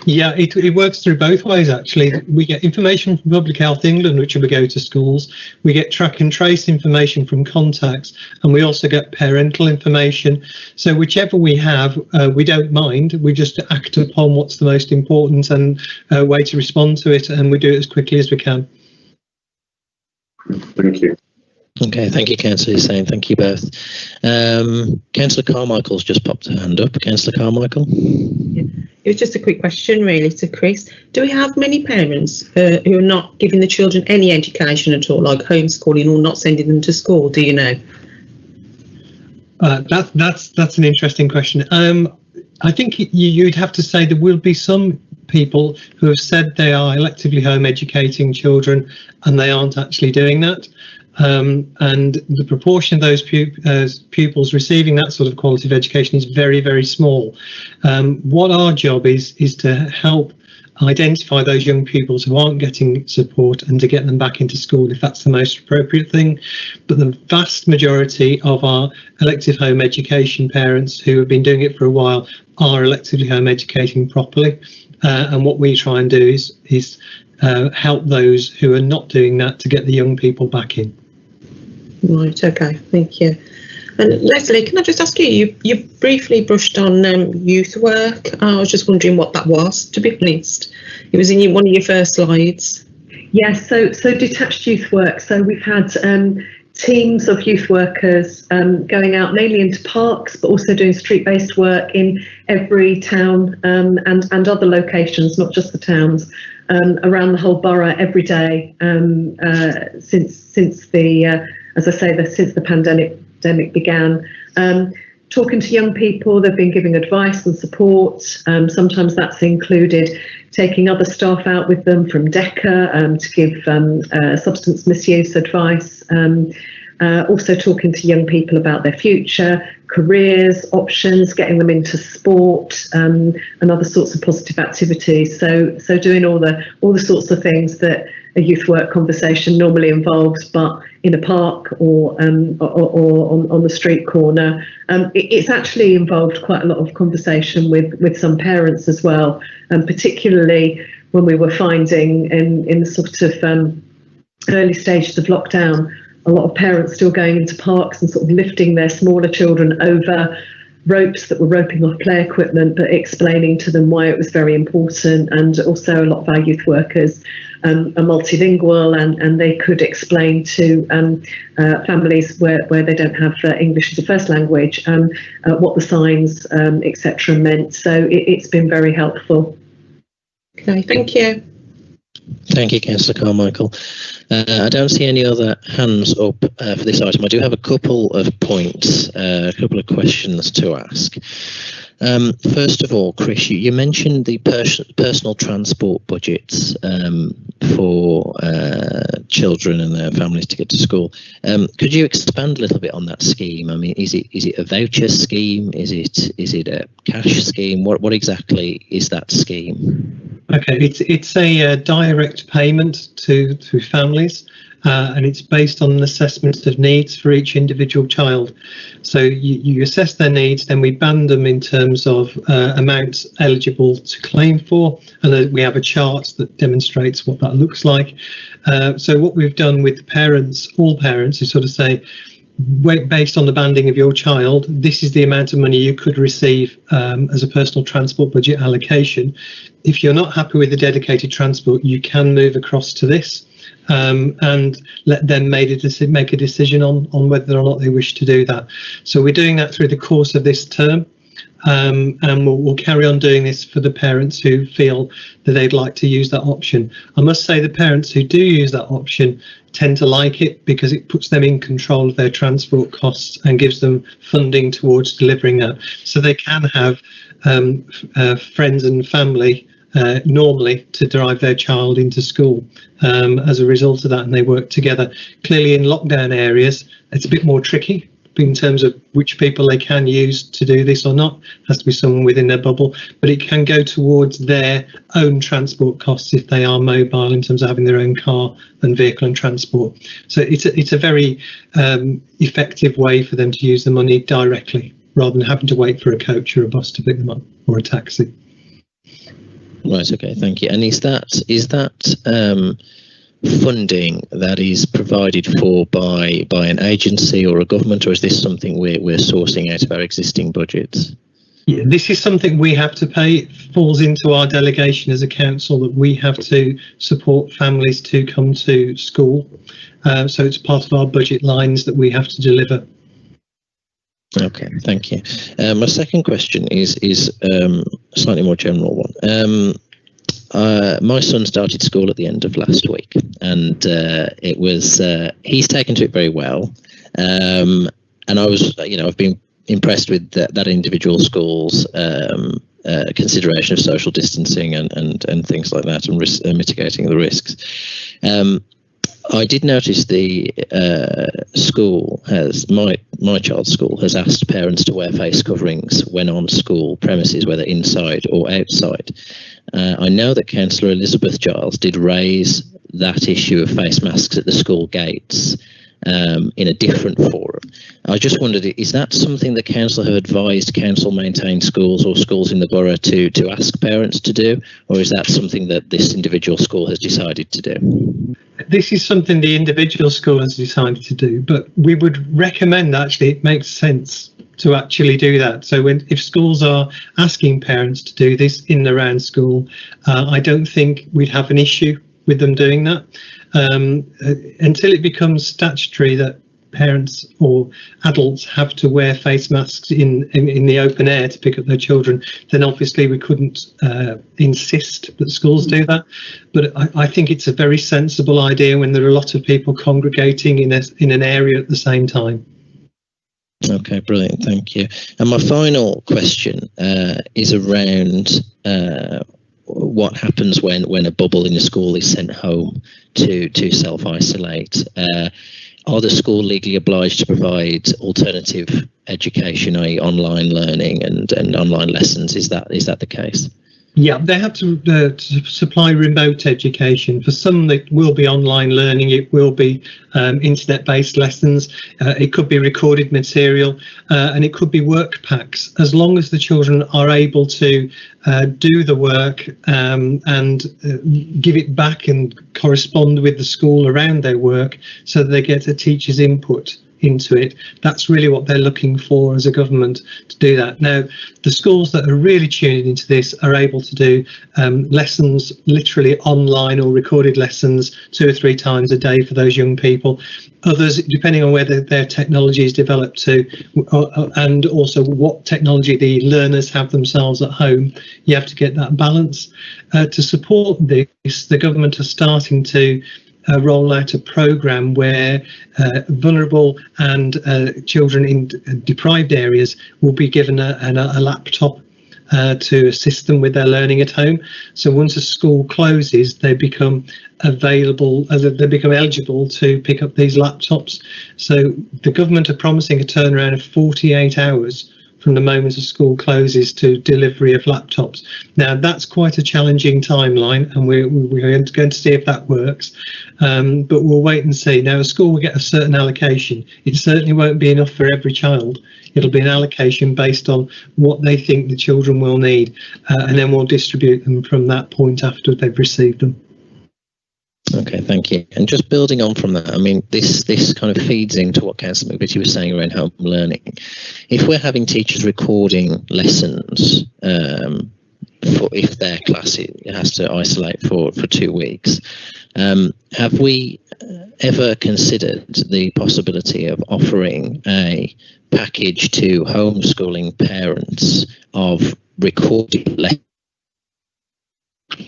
Yeah, it works through both ways, actually. We get information from Public Health England, which will go to schools. We get track and trace information from contacts, and we also get parental information. So whichever we have, we don't mind. We just act upon what's the most important and way to respond to it, and we do it as quickly as we can. Thank you. Okay, thank you, Councillor Hussain. Thank you both. Councillor Carmichael's just popped her hand up. Councillor Carmichael? Yeah. It was just a quick question, really, to Chris. Do we have many parents who are not giving the children any education at all, like homeschooling or not sending them to school? Do you know? That's an interesting question. I think you'd have to say there will be some people who have said they are electively home educating children and they aren't actually doing that. and the proportion of those pupils receiving that sort of quality of education is very, very small. What our job is to help identify those young pupils who aren't getting support and to get them back into school if that's the most appropriate thing. But the vast majority of our elective home education parents who have been doing it for a while are electively home educating properly. And what we try and do is help those who are not doing that to get the young people back in. Right, okay, thank you. And Leslie, can I just ask you, you briefly brushed on youth work. I was just wondering what that was, to be honest. It was in one of your first slides. Yes, so detached youth work. So we've had teams of youth workers going out mainly into parks, but also doing street-based work in every town and other locations, not just the towns, around the whole borough every day since the, as I say, since the pandemic began. Talking to young people, they've been giving advice and support. Sometimes that's included taking other staff out with them from DECA to give substance misuse advice. Also talking to young people about their future, careers, options, getting them into sport and other sorts of positive activities. So doing all the sorts of things that a youth work conversation normally involves, but in a park or on the street corner. It's actually involved quite a lot of conversation with some parents as well, particularly when we were finding in the sort of early stages of lockdown, a lot of parents still going into parks and sort of lifting their smaller children over ropes that were roping off play equipment, but explaining to them why it was very important. And also a lot of our youth workers are multilingual and they could explain to families where they don't have English as a first language what the signs, etc. meant. So it's been very helpful. Okay, thank you. Thank you, Councillor Carmichael. I don't see any other hands up for this item. I do have a couple of points, a couple of questions to ask. First of all, Chris, you mentioned the personal transport budgets for children and their families to get to school. Could you expand a little bit on that scheme? I mean, is it a voucher scheme? Is it a cash scheme? What exactly is that scheme? Okay, it's a direct payment to families, and it's based on an assessment of needs for each individual child. So you assess their needs, then we band them in terms of amounts eligible to claim for, and then we have a chart that demonstrates what that looks like. So what we've done with the parents, all parents, is sort of say, based on the banding of your child, this is the amount of money you could receive as a personal transport budget allocation. If you're not happy with the dedicated transport, you can move across to this and let them make a decision on whether or not they wish to do that. So we're doing that through the course of this term. And we'll carry on doing this for the parents who feel that they'd like to use that option. I must say the parents who do use that option tend to like it because it puts them in control of their transport costs and gives them funding towards delivering that. So they can have friends and family normally to drive their child into school as a result of that, and they work together. Clearly in lockdown areas, it's a bit more tricky in terms of which people they can use to do this or not. It has to be someone within their bubble, but it can go towards their own transport costs if they are mobile in terms of having their own car and vehicle and transport. So it's a very effective way for them to use the money directly rather than having to wait for a coach or a bus to pick them up or a taxi. Right, okay, thank you. And is that funding that is provided for by an agency or a government, or is this something we're sourcing out of our existing budgets? Yeah, this is something we have to pay. It falls into our delegation as a council that we have to support families to come to school. So it's part of our budget lines that we have to deliver. Okay, thank you. My second question is a slightly more general one. My son started school at the end of last week, and it was he's taken to it very well. And I was, I've been impressed with that individual school's consideration of social distancing and things like that, and mitigating the risks. I did notice the school has, my child's school has asked parents to wear face coverings when on school premises, whether inside or outside. I know that Councillor Elizabeth Giles did raise that issue of face masks at the school gates in a different forum. I just wondered, is that something the council have advised council maintained schools or schools in the borough to ask parents to do, or is that something that this individual school has decided to do? This is something the individual school has decided to do, but we would recommend, actually, it makes sense to actually do that. So if schools are asking parents to do this in and around school, I don't think we'd have an issue with them doing that. Until it becomes statutory that parents or adults have to wear face masks in the open air to pick up their children, then obviously we couldn't insist that schools do that. But I think it's a very sensible idea when there are a lot of people congregating in an area at the same time. Okay, brilliant, thank you. And my final question is around what happens when a bubble in a school is sent home to self-isolate. Are the school legally obliged to provide alternative education, i.e. online learning and online lessons? Is that the case? Yeah, they have to supply remote education. For some, it will be online learning. It will be internet-based lessons. It could be recorded material, and it could be work packs. As long as the children are able to do the work and give it back and correspond with the school around their work, so that they get a teacher's input into it. That's really what they're looking for as a government, to do that. Now, the schools that are really tuning into this are able to do lessons literally online or recorded lessons 2 or 3 times a day for those young people. Others, depending on whether their technology is developed to and also what technology the learners have themselves at home, you have to get that balance. To support this, the government are starting to roll out a programme where vulnerable and children in deprived areas will be given a laptop to assist them with their learning at home. So once a school closes, they become eligible to pick up these laptops. So the government are promising a turnaround of 48 hours from the moment a school closes to delivery of laptops. Now, that's quite a challenging timeline, and we're going to see if that works, but we'll wait and see. Now, a school will get a certain allocation. It certainly won't be enough for every child. It'll be an allocation based on what they think the children will need, and then we'll distribute them from that point after they've received them. Okay, thank you. And just building on from that, I mean, this kind of feeds into what Councillor McVitie was saying around home learning. If we're having teachers recording lessons, for if their class has to isolate for 2 weeks, have we ever considered the possibility of offering a package to homeschooling parents of recorded lessons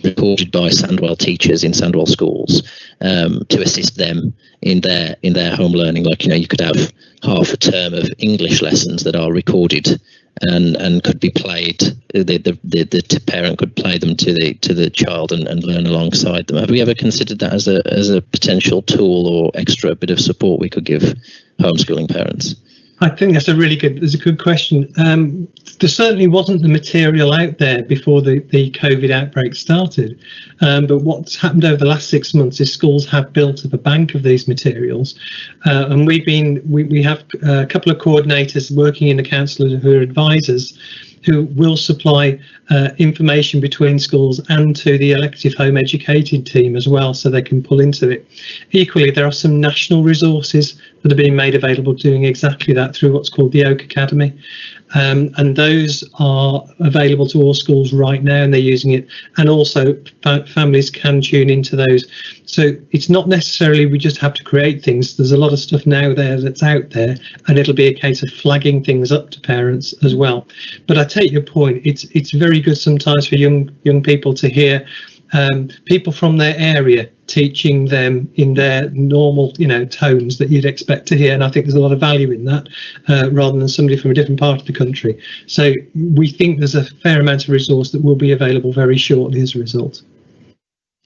recorded by Sandwell teachers in Sandwell schools to assist them in their home learning? Like, you could have half a term of English lessons that are recorded and could be played. The parent could play them to the child and learn alongside them. Have we ever considered that as a potential tool or extra bit of support we could give homeschooling parents? I think that's a good question. There certainly wasn't the material out there before the COVID outbreak started, but what's happened over the last 6 months is schools have built up a bank of these materials, and we have a couple of coordinators working in the council who are advisors, who will supply information between schools and to the elective home educated team as well, so they can pull into it. Equally, there are some national resources that are being made available doing exactly that through what's called the Oak Academy. And those are available to all schools right now, and they're using it. And also families can tune into those. So it's not necessarily we just have to create things. There's a lot of stuff now that's out there, and it'll be a case of flagging things up to parents as well. But I take your point. It's very good sometimes for young people to hear people from their area teaching them in their normal, tones that you'd expect to hear. And I think there's a lot of value in that, rather than somebody from a different part of the country. So we think there's a fair amount of resource that will be available very shortly as a result.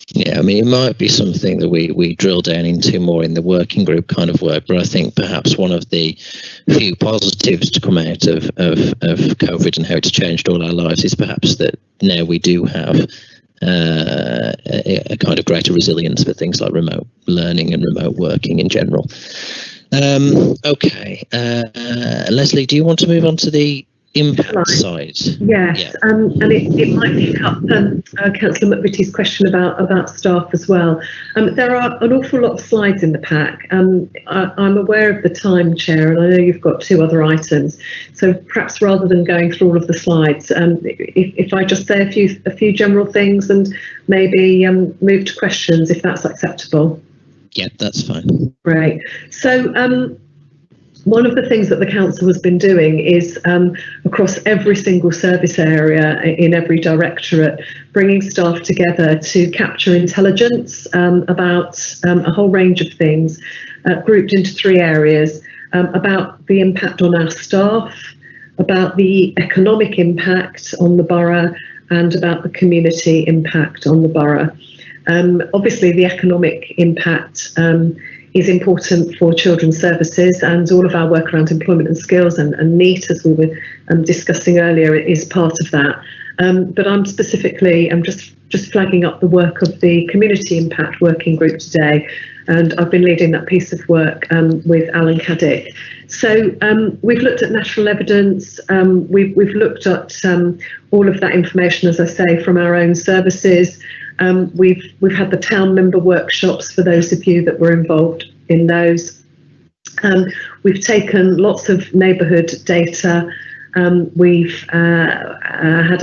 Yeah, I mean, it might be something that we drill down into more in the working group kind of work, but I think perhaps one of the few positives to come out of COVID and how it's changed all our lives is perhaps that now we do have a kind of greater resilience for things like remote learning and remote working in general. Okay, Leslie, do you want to move on to the impact side? Yes, Yeah. and it might pick up Councillor McVitie's question about staff as well. There are an awful lot of slides in the pack. I'm aware of the time, Chair, and I know you've got 2 other items. So perhaps rather than going through all of the slides, if I just say a few general things and maybe move to questions, if that's acceptable. Yeah, that's fine. Great. So one of the things that the council has been doing is across every single service area in every directorate, bringing staff together to capture intelligence about a whole range of things, grouped into 3 areas, about the impact on our staff, about the economic impact on the borough, and about the community impact on the borough. Obviously, the economic impact is important for children's services, and all of our work around employment and skills and NEAT, as we were discussing earlier, is part of that. But I'm just flagging up the work of the community impact working group today, and I've been leading that piece of work with Alan Caddick. So we've looked at national evidence, we've looked at all of that information, as I say, from our own services. We've had the town member workshops for those of you that were involved in those. We've taken lots of neighbourhood data. We've had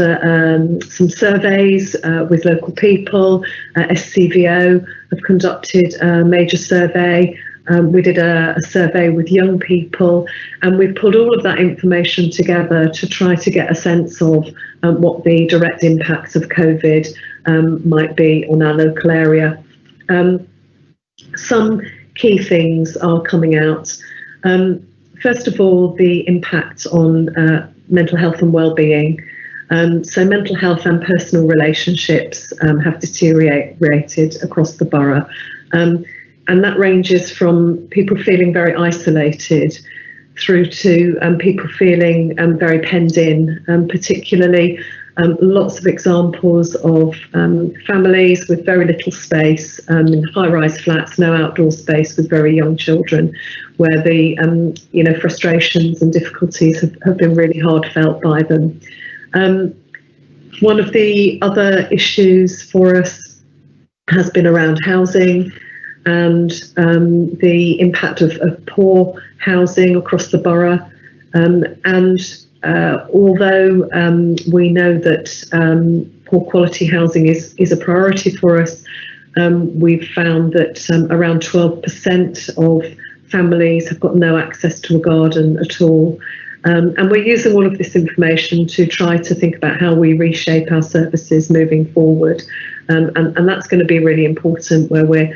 some surveys with local people. SCVO have conducted a major survey. We did a survey with young people, and we've pulled all of that information together to try to get a sense of what the direct impacts of COVID might be on our local area. Some key things are coming out. First of all, the impact on mental health and well-being. So mental health and personal relationships have deteriorated across the borough. And that ranges from people feeling very isolated through to people feeling very penned in, particularly lots of examples of families with very little space, in high-rise flats, no outdoor space with very young children, where the frustrations and difficulties have been really hard felt by them. One of the other issues for us has been around housing and the impact of poor housing across the borough. Although we know that poor quality housing is a priority for us, we've found that around 12% of families have got no access to a garden at all. And we're using all of this information to try to think about how we reshape our services moving forward. And that's going to be really important, where we're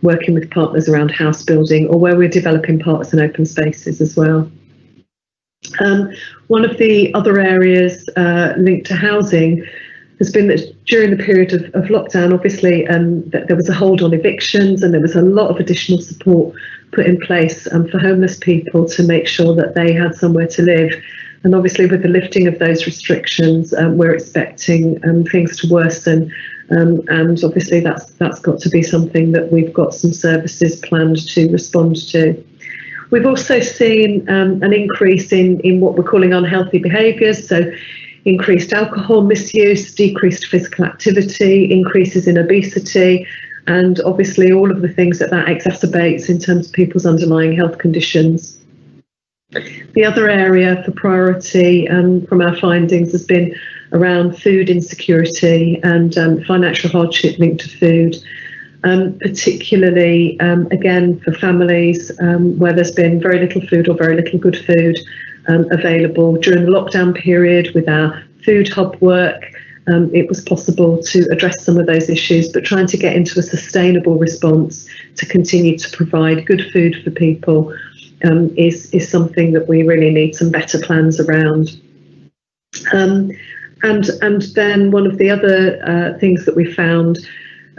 working with partners around house building, or where we're developing parks and open spaces as well. One of the other areas linked to housing has been that during the period of lockdown, obviously, that there was a hold on evictions, and there was a lot of additional support put in place for homeless people to make sure that they had somewhere to live. And obviously, with the lifting of those restrictions, we're expecting things to worsen. And obviously, that's got to be something that we've got some services planned to respond to. We've also seen an increase in what we're calling unhealthy behaviours, so increased alcohol misuse, decreased physical activity, increases in obesity, and obviously all of the things that exacerbates in terms of people's underlying health conditions. The other area for priority from our findings has been around food insecurity and financial hardship linked to food. Particularly, again, for families where there's been very little food or very little good food available. During the lockdown period with our food hub work, it was possible to address some of those issues, but trying to get into a sustainable response to continue to provide good food for people is something that we really need some better plans around. And then one of the other things that we found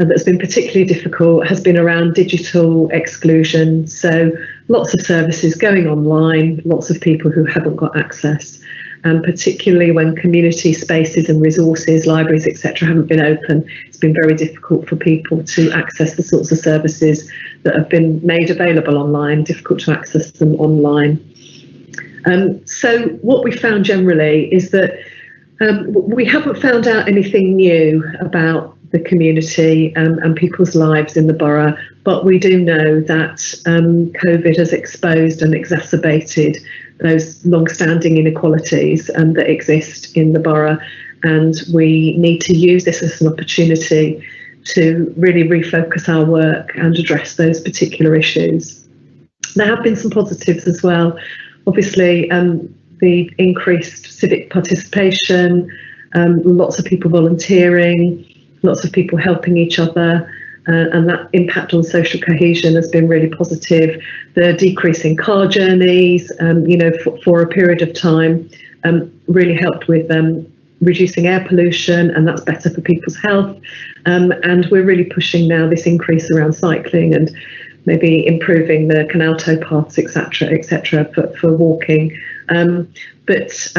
that's been particularly difficult has been around digital exclusion. So lots of services going online, lots of people who haven't got access, and particularly when community spaces and resources, libraries, etc., haven't been open, it's been very difficult for people to access the sorts of services that have been made available online, difficult to access them online. So what we found generally is that we haven't found out anything new about the community and people's lives in the borough, but we do know that COVID has exposed and exacerbated those long-standing inequalities that exist in the borough, and we need to use this as an opportunity to really refocus our work and address those particular issues. There have been some positives as well. Obviously, the increased civic participation, lots of people volunteering, lots of people helping each other, and that impact on social cohesion has been really positive. The decrease in car journeys, for a period of time, really helped with reducing air pollution, and that's better for people's health. And we're really pushing now this increase around cycling and maybe improving the canal tow paths, etc., for walking. But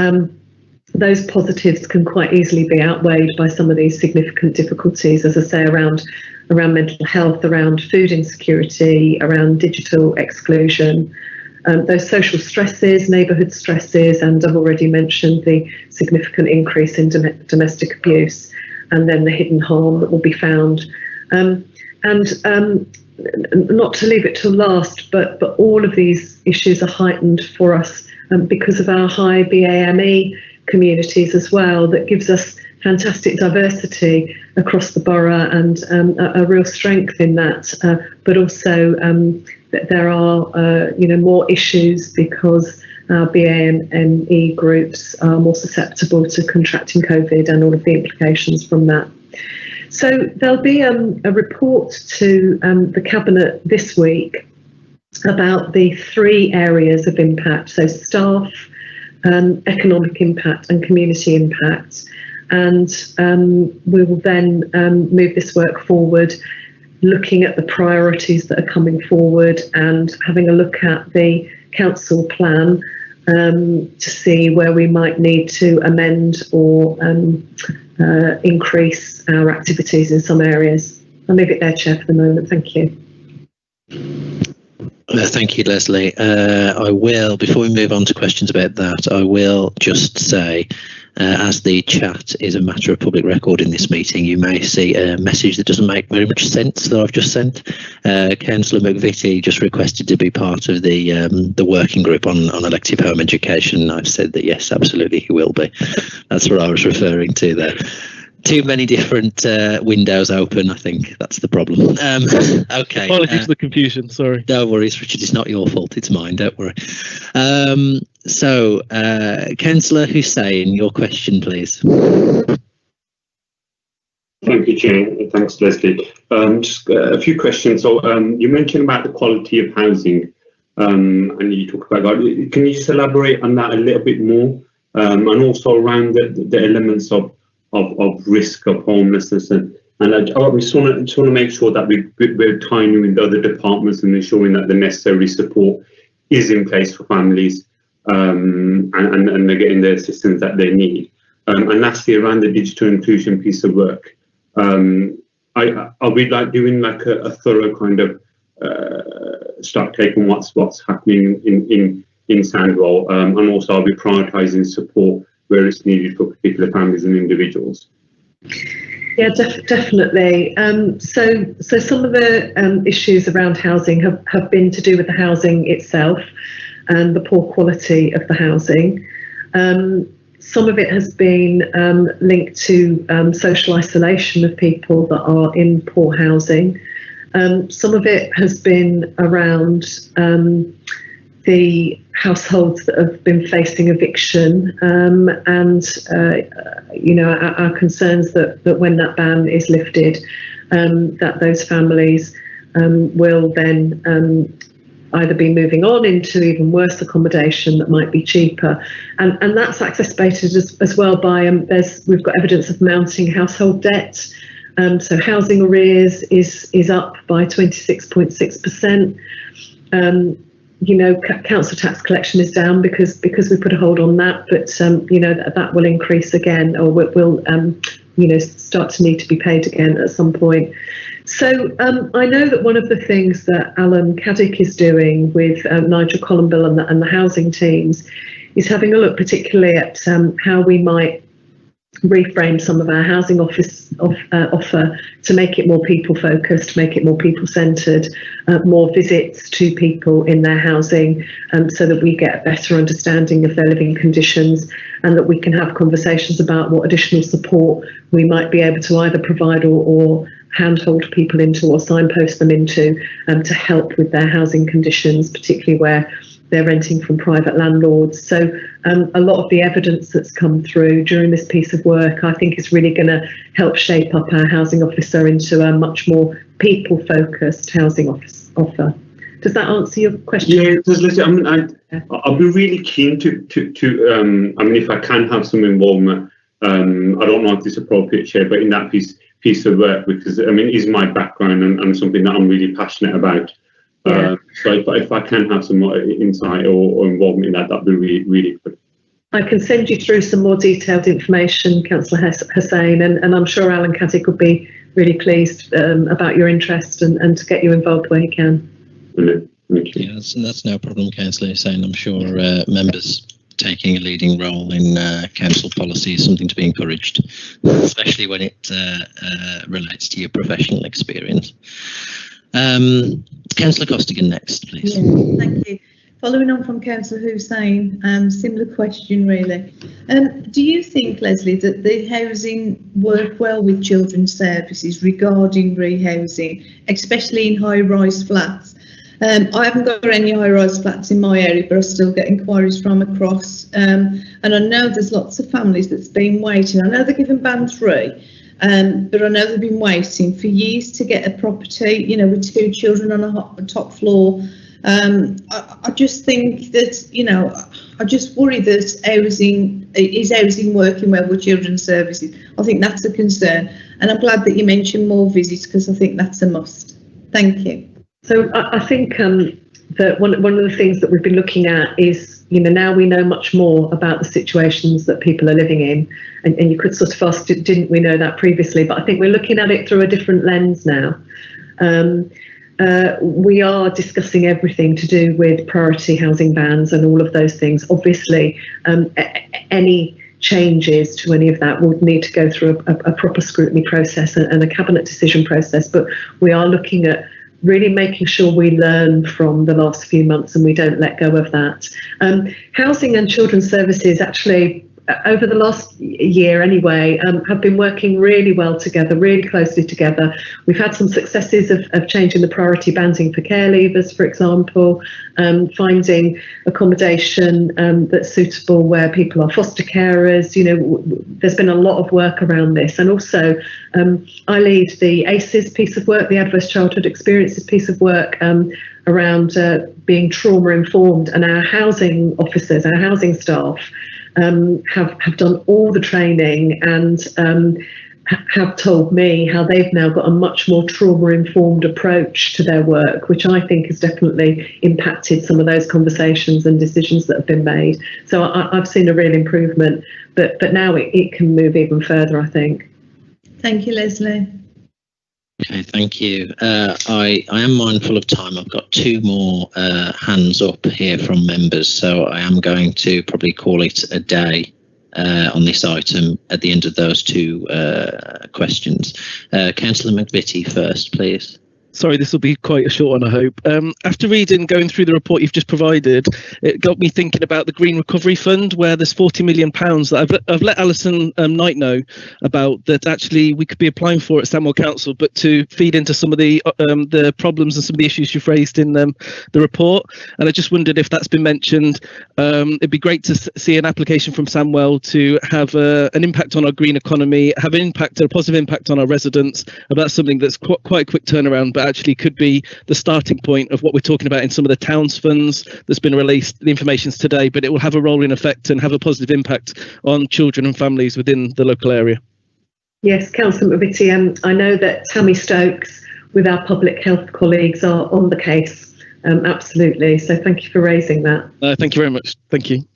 those positives can quite easily be outweighed by some of these significant difficulties, as I say, around mental health, around food insecurity, around digital exclusion, those social stresses, neighbourhood stresses, and I've already mentioned the significant increase in domestic abuse, and then the hidden harm that will be found. Not to leave it till last, but all of these issues are heightened for us because of our high BAME communities as well. That gives us fantastic diversity across the borough and a real strength in that. But also that there are more issues because our BAME groups are more susceptible to contracting COVID and all of the implications from that. So there'll be a report to the Cabinet this week about the 3 areas of impact, so staff, economic impact and community impact. And we will then move this work forward, looking at the priorities that are coming forward and having a look at the council plan to see where we might need to amend or increase our activities in some areas. I'll leave it there, Chair, for the moment. Thank you. Thank you, Leslie. I will, before we move on to questions about that, I will just say, as the chat is a matter of public record in this meeting, you may see a message that doesn't make very much sense that I've just sent. Councillor McVitie just requested to be part of the working group on elective home education. I've said that yes, absolutely he will be. That's what I was referring to there. Too many different windows open, I think that's the problem. Okay. Apologies for the confusion, sorry. No worries, Richard, it's not your fault, it's mine, don't worry. Councillor Hussain, your question, please. Thank you, Chair. Thanks, Leslie. Just a few questions. So you mentioned about the quality of housing, and you talk about that. Can you just elaborate on that a little bit more? And also around the elements of risk of homelessness, and I just want to make sure that we're tying in with the other departments and ensuring that the necessary support is in place for families, and they're getting the assistance that they need. And lastly, around the digital inclusion piece of work, are we doing a thorough kind of stock take on what's happening in Sandwell, and also are we prioritising support where it's needed for particular families and individuals? Yeah, definitely. So some of the issues around housing have been to do with the housing itself and the poor quality of the housing. Some of it has been linked to social isolation of people that are in poor housing. Some of it has been around the households that have been facing eviction, and our concerns that when that ban is lifted, that those families will then either be moving on into even worse accommodation that might be cheaper, and that's exacerbated as well by we've got evidence of mounting household debt So housing arrears is up by 26.6%. Council tax collection is down because we put a hold on that, but that will increase again, or will start to need to be paid again at some point. So I know that one of the things that Alan Caddick is doing with Nigel Columbill and the housing teams is having a look particularly at how we might reframe some of our housing offer to make it more people focused, make it more people centred, more visits to people in their housing, so that we get a better understanding of their living conditions, and that we can have conversations about what additional support we might be able to either provide or handhold people into or signpost them into, to help with their housing conditions, particularly where they're renting from private landlords. So a lot of the evidence that's come through during this piece of work, I think, is really going to help shape up our housing officer into a much more people-focused housing offer. Does that answer your question? Yeah, it does. Listen, I'll be really keen to if I can have some involvement, I don't know if it's appropriate, Chair, but in that piece of work, because it is my background and something that I'm really passionate about. Yeah. So if I can have some more insight or involvement in that'd be really, really good. I can send you through some more detailed information, Councillor Hussain, and I'm sure Alan Caddick will be really pleased about your interest and to get you involved where he can. Brilliant. Thank you. Yeah, that's no problem, Councillor Hussain. I'm sure members taking a leading role in council policy is something to be encouraged, especially when it relates to your professional experience. Councillor Costigan next, please. Yeah, thank you. Following on from Councillor Hussain, similar question really. Do you think, Leslie, that the housing work well with children's services regarding rehousing, especially in high-rise flats? I haven't got any high-rise flats in my area, but I still get inquiries from across. And I know there's lots of families that's been waiting. I know they're given band 3, but I know they've been waiting for years to get a property, with 2 children on a top floor. I just think that, I just worry that housing working well with children's services. I think that's a concern. And I'm glad that you mentioned more visits, because I think that's a must. Thank you. So I think that one of the things that we've been looking at is, now we know much more about the situations that people are living in, and you could sort of ask, didn't we know that previously? But I think we're looking at it through a different lens now. We are discussing everything to do with priority housing bans and all of those things. Obviously, any changes to any of that would need to go through a proper scrutiny process and a cabinet decision process, but we are looking at really making sure we learn from the last few months and we don't let go of that. Housing and children's services actually, over the last year anyway, have been working really well together, really closely together. We've had some successes of changing the priority banding for care leavers, for example, finding accommodation that's suitable where people are foster carers. There's been a lot of work around this. And also, I lead the ACEs piece of work, the Adverse Childhood Experiences piece of work, around being trauma informed, and our housing officers, our housing staff, have done all the training and have told me how they've now got a much more trauma-informed approach to their work, which I think has definitely impacted some of those conversations and decisions that have been made. So I've seen a real improvement, but now it can move even further, I think. Thank you, Leslie. Okay, thank you. I am mindful of time. I've got 2 more hands up here from members, so I am going to probably call it a day on this item at the end of those 2 questions. Councillor McVitie first, please. Sorry, this will be quite a short one, I hope. After going through the report you've just provided, it got me thinking about the Green Recovery Fund, where there's £40 million that I've let Alison Knight know about, that actually we could be applying for at Stanwell Council, but to feed into some of the problems and some of the issues you've raised in the report. And I just wondered if that's been mentioned. It'd be great to see an application from Stanwell to have an impact on our green economy, have a positive impact on our residents. And that's something that's quite a quick turnaround, but actually could be the starting point of what we're talking about in some of the towns funds that's been released. The information's today, but it will have a rolling effect and have a positive impact on children and families within the local area. Yes, Councillor McVitie, I know that Tammy Stokes with our public health colleagues are on the case, absolutely. So thank you for raising that. Thank you very much. Thank you.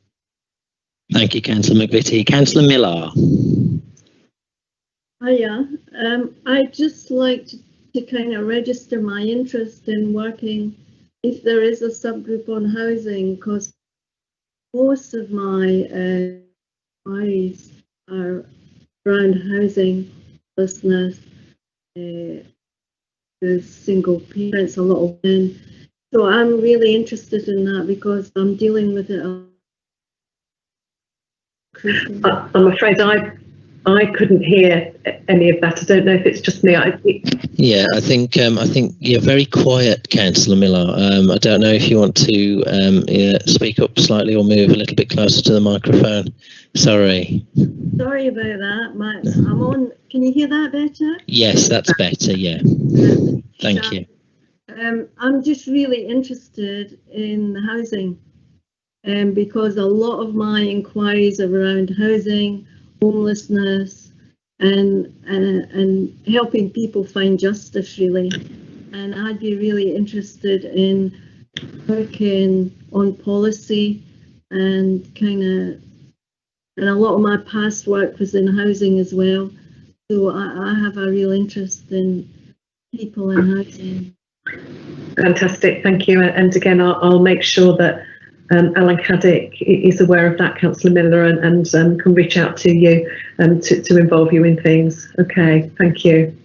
Thank you, Councillor McVitie. Councillor Millar. Hiya. I'd just like to kind of register my interest in working if there is a subgroup on housing, because most of my inquiries are around housing, homelessness, the single parents, a lot of women. So I'm really interested in that because I'm dealing with it. I'm afraid I couldn't hear any of that. I don't know if it's just me. Yeah, I think you're very quiet, Councillor Millar. I don't know if you want to speak up slightly or move a little bit closer to the microphone. Sorry. Sorry about that. I'm on. Can you hear that better? Yes, that's better. Yeah. Thank you. I'm just really interested in housing, because a lot of my inquiries are around housing, homelessness, and helping people find justice, really. And I'd be really interested in working on policy and and a lot of my past work was in housing as well. So I have a real interest in people in housing. Fantastic, thank you. And again, I'll make sure that Alan Caddick is aware of that, Councillor Miller, and can reach out to you to involve you in things. Okay, thank you.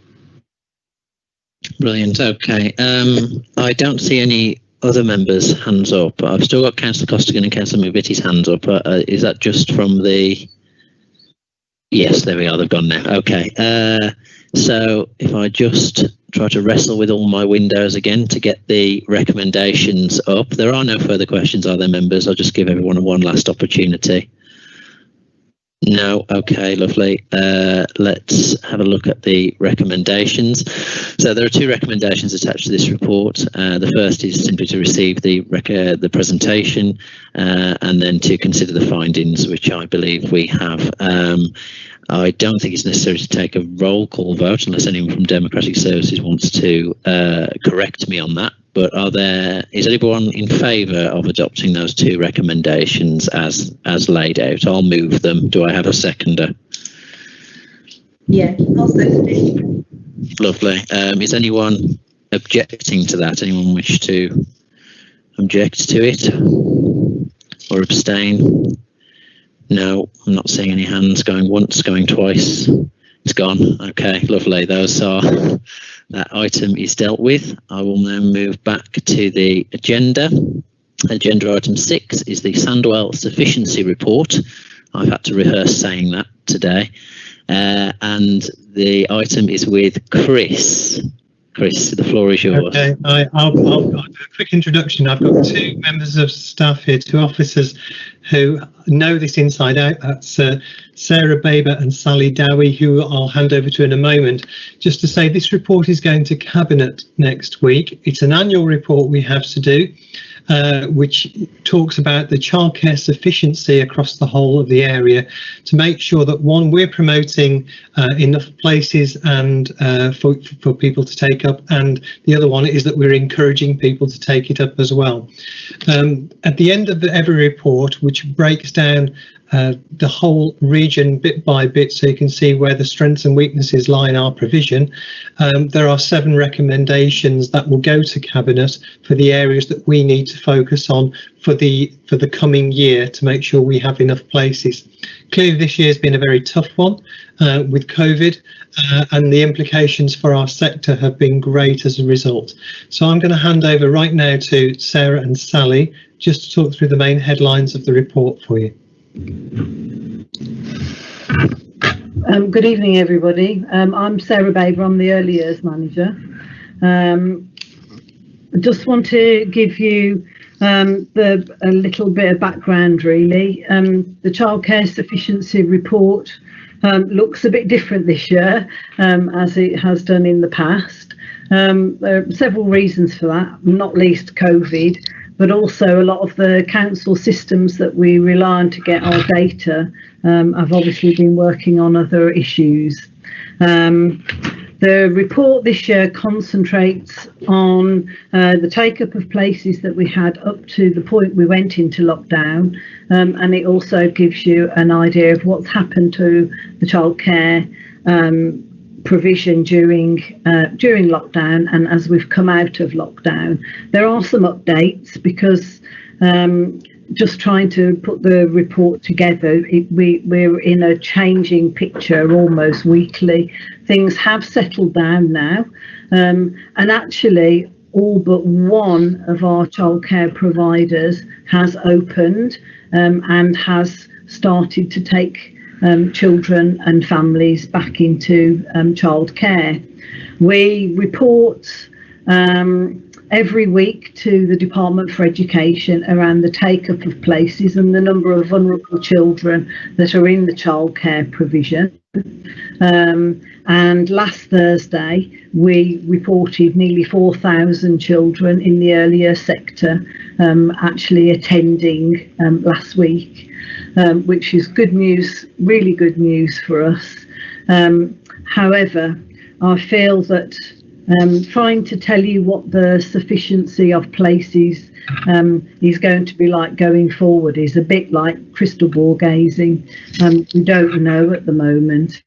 Brilliant. Okay. I don't see any other members' hands up. I've still got Councillor Costigan and Councillor McVitie's hands up. Is that just from the... Yes, there we are. They've gone now. Okay. So if I just try to wrestle with all my windows again to get the recommendations up. There are no further questions, are there, members? I'll just give everyone one last opportunity. No, okay, lovely. Let's have a look at the recommendations. So there are two recommendations attached to this report. The first is simply to receive the presentation and then to consider the findings, which I believe we have. I don't think it's necessary to take a roll call vote unless anyone from Democratic Services wants to correct me on that. But is anyone in favour of adopting those two recommendations as laid out? I'll move them. Do I have a seconder? Yeah, I'll second it. Lovely. Is anyone objecting to that? Anyone wish to object to it or abstain? No, I'm not seeing any hands going once, going twice. It's gone. Okay, lovely. That item is dealt with. I will now move back to the agenda. Agenda item 6 is the Sandwell Sufficiency Report. I've had to rehearse saying that today. And the item is with Chris. Chris, the floor is yours. Okay, I'll do a quick introduction. I've got two members of staff here, two officers who know this inside out. That's Sarah Baber and Sally Dowie, who I'll hand over to in a moment. Just to say, this report is going to Cabinet next week. It's an annual report we have to do, which talks about the childcare sufficiency across the whole of the area to make sure that, one, we're promoting enough places and for people to take up, and the other one is that we're encouraging people to take it up as well. At the end of every report, which breaks down the whole region bit by bit so you can see where the strengths and weaknesses lie in our provision, there are 7 recommendations that will go to Cabinet for the areas that we need to focus on for the coming year to make sure we have enough places. Clearly this year has been a very tough one with COVID, and the implications for our sector have been great as a result. So I'm going to hand over right now to Sarah and Sally just to talk through the main headlines of the report for you. Good evening, everybody. I'm Sarah Baber. I'm the Early Years Manager. I just want to give you a little bit of background, really. The Childcare Sufficiency Report looks a bit different this year, as it has done in the past. There are several reasons for that, not least COVID, but also a lot of the council systems that we rely on to get our data have obviously been working on other issues. The report this year concentrates on the take-up of places that we had up to the point we went into lockdown, and it also gives you an idea of what's happened to the childcare provision during lockdown and as we've come out of lockdown. There are some updates because just trying to put the report together, we're in a changing picture almost weekly. Things have settled down now, and actually all but one of our childcare providers has opened and has started to take children and families back into childcare. We report every week to the Department for Education around the take-up of places and the number of vulnerable children that are in the childcare provision. And last Thursday, we reported nearly 4,000 children in the earlier sector actually attending last week, which is good news, really good news for us. However, I feel that trying to tell you what the sufficiency of places is going to be like going forward is a bit like crystal ball gazing. We don't know at the moment.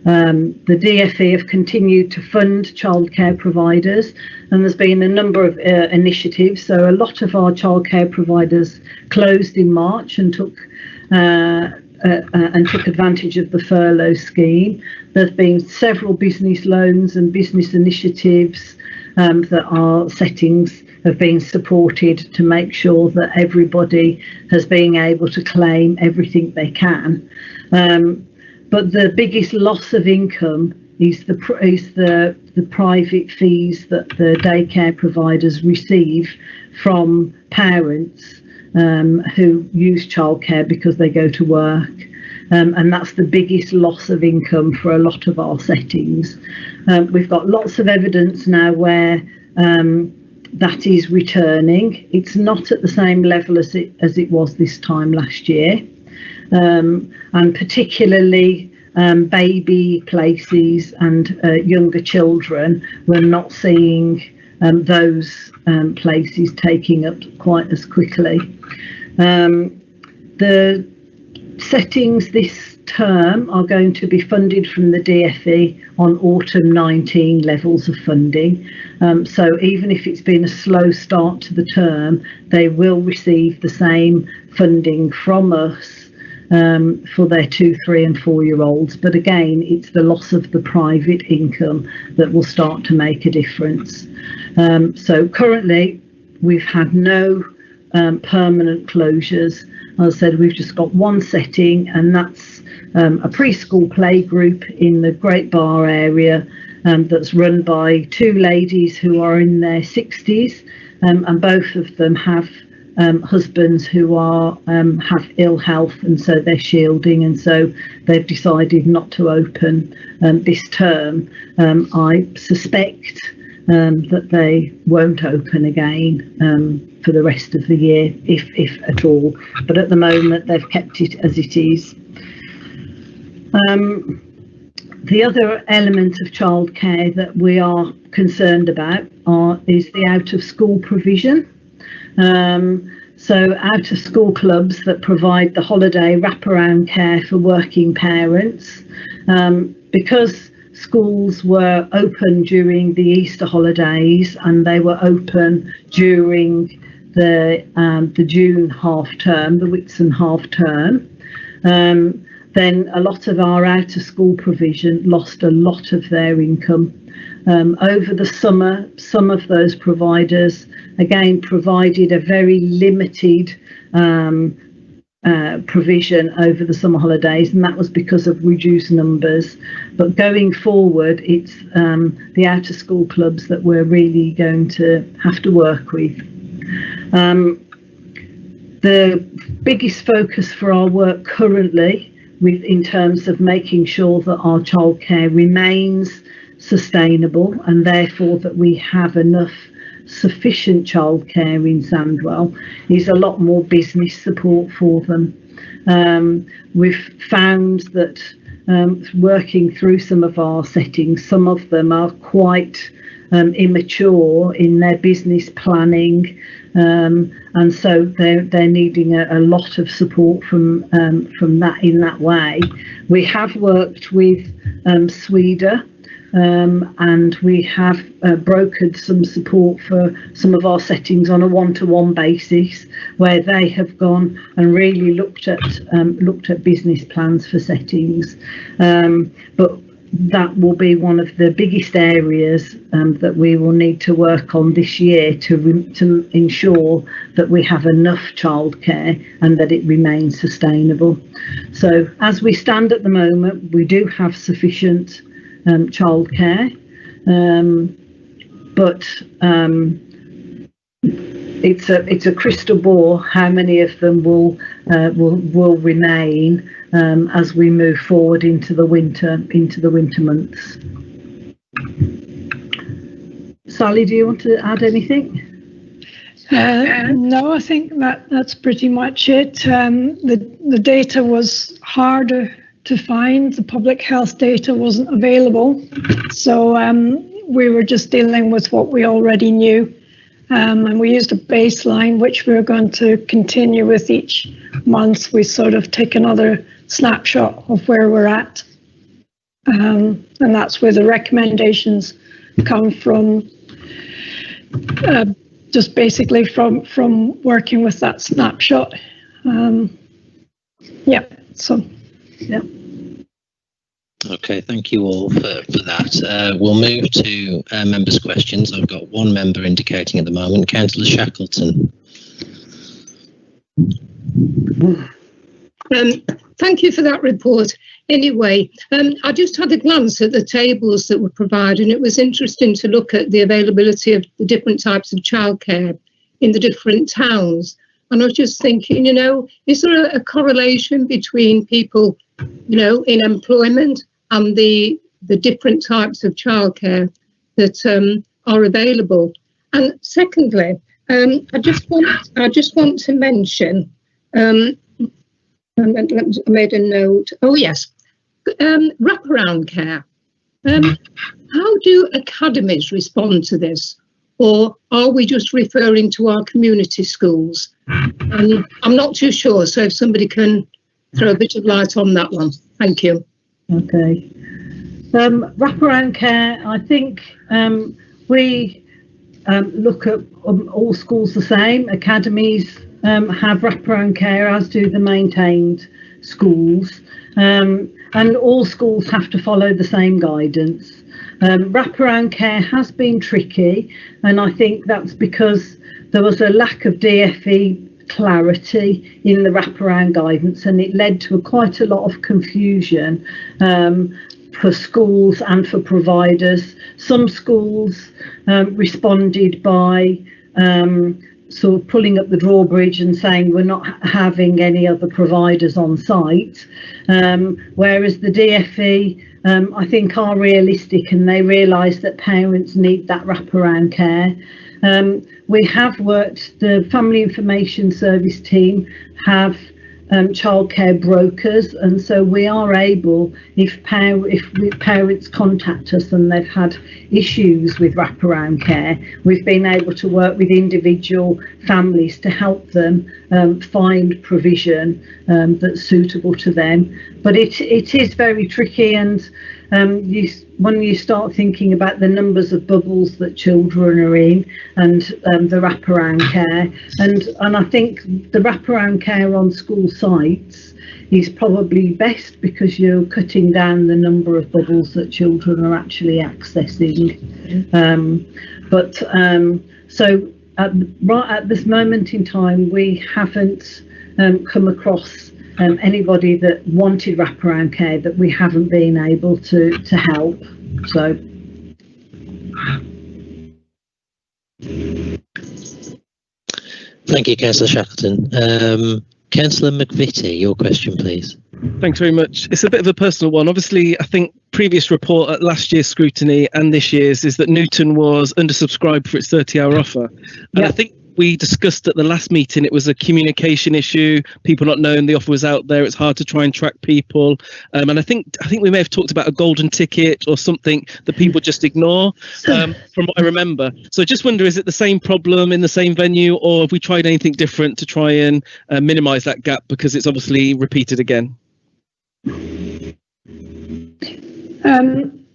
The DfE have continued to fund childcare providers, and there's been a number of initiatives. So a lot of our childcare providers closed in March and took advantage of the furlough scheme. There's been several business loans and business initiatives that our settings have been supported to make sure that everybody has been able to claim everything they can. But the biggest loss of income is the private fees that the daycare providers receive from parents who use childcare because they go to work. And that's the biggest loss of income for a lot of our settings. We've got lots of evidence now where that is returning. It's not at the same level as it was this time last year. And particularly baby places and younger children, we're not seeing those places taking up quite as quickly. The settings this term are going to be funded from the DfE on autumn 19 levels of funding. So even if it's been a slow start to the term, they will receive the same funding from us for their 2, 3 and 4-year-olds. But again, it's the loss of the private income that will start to make a difference. So currently we've had no permanent closures. As I said, we've just got one setting, and that's a preschool play group in the Great Bar area that's run by 2 ladies who are in their 60s, and both of them have husbands who are have ill health, and so they're shielding, and so they've decided not to open this term. I suspect that they won't open again for the rest of the year, if at all. But at the moment, they've kept it as it is. The other element of childcare that we are concerned about is the out-of-school provision. So out-of-school clubs that provide the holiday wraparound care for working parents. Because schools were open during the Easter holidays and they were open during the June half term, the Whitsun half term, then a lot of our out-of-school provision lost a lot of their income. Over the summer, some of those providers again provided a very limited provision over the summer holidays, and that was because of reduced numbers. But going forward, it's the out-of-school clubs that we're really going to have to work with. The biggest focus for our work currently in terms of making sure that our childcare remains sustainable, and therefore that we have enough sufficient childcare in Sandwell, is a lot more business support for them. We've found that working through some of our settings. Some of them are quite immature in their business planning, and so they're needing a lot of support from that in that way. We have worked with SWEDA, and we have brokered some support for some of our settings on a one-to-one basis, where they have gone and really looked at business plans for settings. But that will be one of the biggest areas that we will need to work on this year to ensure that we have enough childcare and that it remains sustainable. So as we stand at the moment, we do have sufficient childcare, but it's a crystal ball how many of them will remain as we move forward into the winter months. Sally, do you want to add anything? No, I think that's pretty much it. The data was harder to find. The public health data wasn't available, so we were just dealing with what we already knew, and we used a baseline which we were going to continue with each month. We sort of take another snapshot of where we're at, and that's where the recommendations come from, just basically from working with that snapshot. Okay, thank you all for that. We'll move to members' questions. I've got one member indicating at the moment, Councillor Shackleton. Thank you for that report. Anyway, I just had a glance at the tables that were provided, and it was interesting to look at the availability of the different types of childcare in the different towns. And I was just thinking, is there a correlation between people, in employment and the different types of childcare that are available? And secondly, I just want to mention, I made a note. Oh yes, wraparound care. How do academies respond to this, or are we just referring to our community schools? I'm not too sure, so if somebody can throw a bit of light on that one. Thank you. Okay. Wraparound care, I think we look at all schools the same. Academies have wraparound care, as do the maintained schools, and all schools have to follow the same guidance. Wraparound care has been tricky, and I think that's because there was a lack of DFE clarity in the wraparound guidance, and it led to quite a lot of confusion for schools and for providers. Some schools responded by sort of pulling up the drawbridge and saying we're not having any other providers on site, whereas the DFE I think are realistic, and they realise that parents need that wraparound care. We have worked, the Family Information Service team have childcare brokers, and so we are able, if parents contact us and they've had issues with wraparound care, we've been able to work with individual families to help them find provision that's suitable to them. But it is very tricky, and when you start thinking about the numbers of bubbles that children are in, and the wraparound care, and I think the wraparound care on school sites is probably best because you're cutting down the number of bubbles that children are actually accessing. So right at this moment in time, we haven't come across anybody that wanted wraparound care that we haven't been able to help. So. Thank you, Councillor Shackleton. Councillor McVitie, your question, please. Thanks very much. It's a bit of a personal one. Obviously, I think previous report at last year's scrutiny and this year's is that Newton was undersubscribed for its 30-hour offer. And I think we discussed at the last meeting, it was a communication issue, people not knowing the offer was out there. It's hard to try and track people. And I think we may have talked about a golden ticket or something that people just ignore, from what I remember. So I just wonder, is it the same problem in the same venue, or have we tried anything different to try and minimise that gap, because it's obviously repeated again?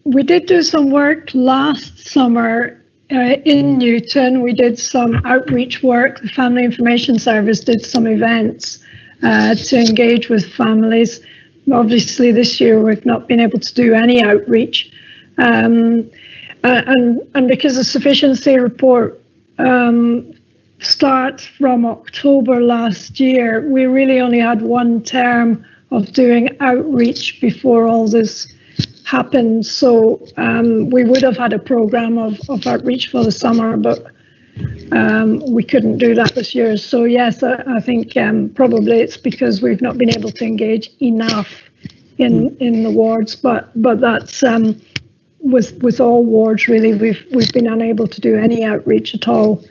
We did do some work last summer in Newton. We did some outreach work. The Family Information Service did some events to engage with families. Obviously, this year we've not been able to do any outreach. And because the sufficiency report starts from October last year, we really only had one term of doing outreach before all this happened. So we would have had a programme of outreach for the summer, but we couldn't do that this year. So yes, I think probably it's because we've not been able to engage enough in the wards, but that's with all wards really. We've been unable to do any outreach at all.